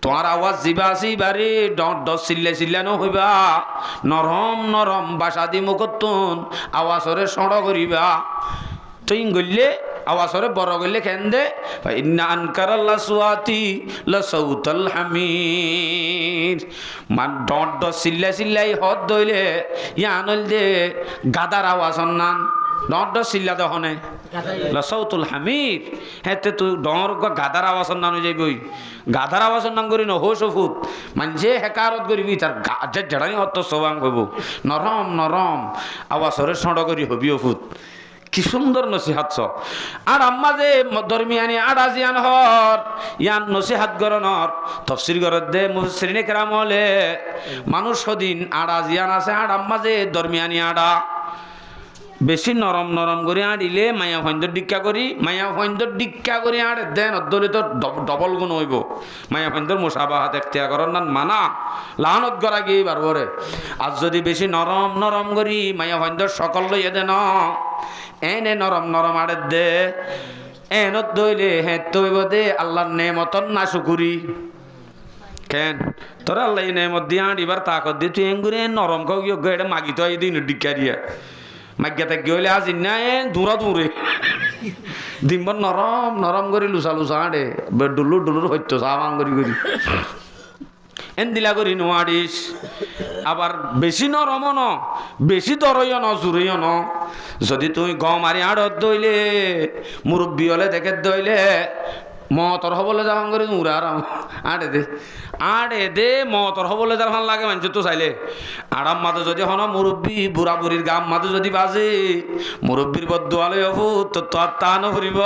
তোমার আওয়াজ জিবা সিবারে ডট চিল্লে চিল্লানো হইবা নরম নরম বাসা দি মুখতুন আওয়াজরে সড় করিবা তুই গল্লে আওয়াজরে বড় গল্লে খেন দে ইন্না আনকারাল আসওয়াতি লাসাউতুল হামির মান ডট চিল্লা চিল্লাই হদ দইলে ইয়ানল দে গাদার আওয়াজ নান ডট চিল্লা দহনে লাসাউতুল হামির হেতে তুই ডর গাদার আওয়াজ নান যাইবই গাদার আওয়াজ নান করি ন হোস ফুত মানজে হেকারত করিবি তার গাজে জড়ানি হত সবাং হইব নরম নরম আওয়াজরে সড় করি হবি ফুত কি সুন্দর নসিহাত আর আম্মা যে দরমিয়ানি আড়া জিয়ান হর ইয়ান নসিহাত গরনর তফসির গরত দে মুফাসসিরিনে কেরাম হলে মানুষ সদিন আড়া জিয়ান আছে আর আম্মা যে দরমিয়ানি আড়া বেশি নরম নরম করে আড়িলে মায়া ফৈন্দর ডিক্কা করি আড়ে দেন অদ্দলিত ডবল গুণ হইব মায়া ফৈন্দর মুসাবাহাত একতিয়া করার নান মানা লাহানত গড়া গিয়ে বারবরে আর যদি বেশি নরম নরম করি মায়া ফৈন্দর সকল লইয়ে দেন এনে নরম নরম আড়ে দে এনত দইলে হ্যাঁ তৈব দে আল্লাহর নেমতন না শুকুরি কেন তোর আল্লাহ নেমত দিয়ে আড়িবার তাকত দিয়ে তুই এঙ্গুরে নরম খাও গিয়ে এটা মাগিত এই দিন ডিক্কা দিয়া মাগ্যাতে গেলে আজ না দূরা দূরে দিনবার নরম নরম করে লুচা লুচা আড়ে ডুলুর ডুলুর হইতো সাবাং করি করি এন দিলা করি নোয়ারিস আবার বেশি নরম ন বেশি দরইও ন জুড়ইও ন যদি তুই গম মারি আড়ত দইলে মুরব্বী হলে দেখে দইলে মতর হবলে যাবাং করে উড়া আরাম আড়ে দে মতর হবলে যার ভাল লাগে মানুষ তো চাইলে আরাম মাদে যদি হন মুরব্বী বুড়া বুড়ির গাম মাদে যদি বাজে মুরব্বীর বদুয়ালে হবু তো তোর টান ফুরিব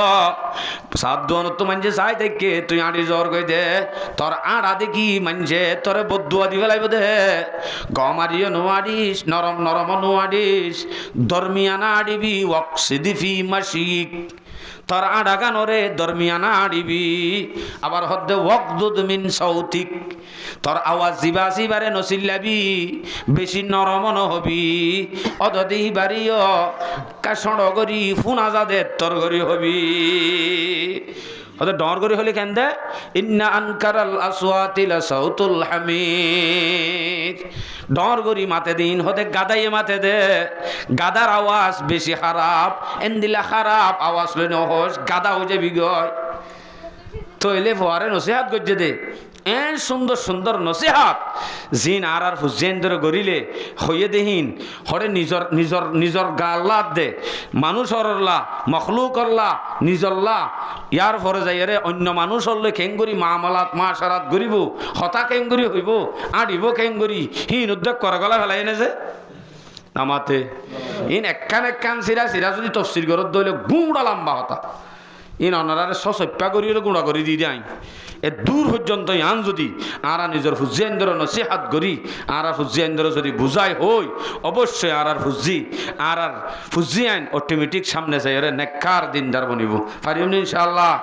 সাত দোয়ানত তো মানুষে চাই দেখে তুই আড়ি জ্বর কই দে তোর আড়া দেখি মানুষে তোরে বদুয়া দিবে লাগবে দে গম আড়িও নোয়ারিস নরম নরম নোয়ারিস দরমিয়ানা আড়িবি ওয়াকসিদি ফি মাশিক তোর আড়া গানরে দরমিয়ানা আড়িবি আবার হদ্দে ওয়াকদুদ মিন সাউতিক তোর আওয়াজ জিবা জিবারে নচিল্লাবি বেশি নরম নহবি অদদি বাড়িও কাছড় করি ফুনা যাদে তোর করি হবি ওদের ডর করি হলে কেন দে ইন্না আনকারাল আসওয়াতি লাসাউতুল হামির ডর করি মাতে দিন হতে গাদাইয়ে মাতে দে গাদার আওয়াজ বেশি খারাপ এন্দিলা খারাপ আওয়াজ লই নহস গাদা হয়ে যাবি গয় তইলে ভরে নসিহাত গজ্জে দে এন সুন্দর সুন্দর নসিহাত জিন আর হুজেন্দ্র গরিলে হয়ে দেহিন হরে নিজর নিজর নিজর গাল্লাত দে মানুষ হরল্লা মখলুক হল্লা নিজল্লা ইয়ার পরে যাইরে অন্য মানুষ হলে কেঙ্গুরি মামালাত মাশারাত গরিব হতা কেঙ্গুরি হইব আডিব কেঙ্গুরি হিন উদ্যোগ করে গলা ফেলাই এনে যে নামাতে ইন একখান একখান সিরা সিরা যদি তফসির গরত দইলে গুঁড়া লম্বা হতা ইন অনারে সসপ্যা করি গুঁড়া করে দিয়ে দেয় এ দূর পর্যন্ত আন যদি আরা নিজের হুজিয়াইন্দর নসিহাত করি আর হুজিয়াইন্দর যদি বুঝাই হই অবশ্যই আর ফুজি আইন অটোমেটিক সামনে যাই নেককার দিনদার বনিব পারিব ইনশাআল্লাহ।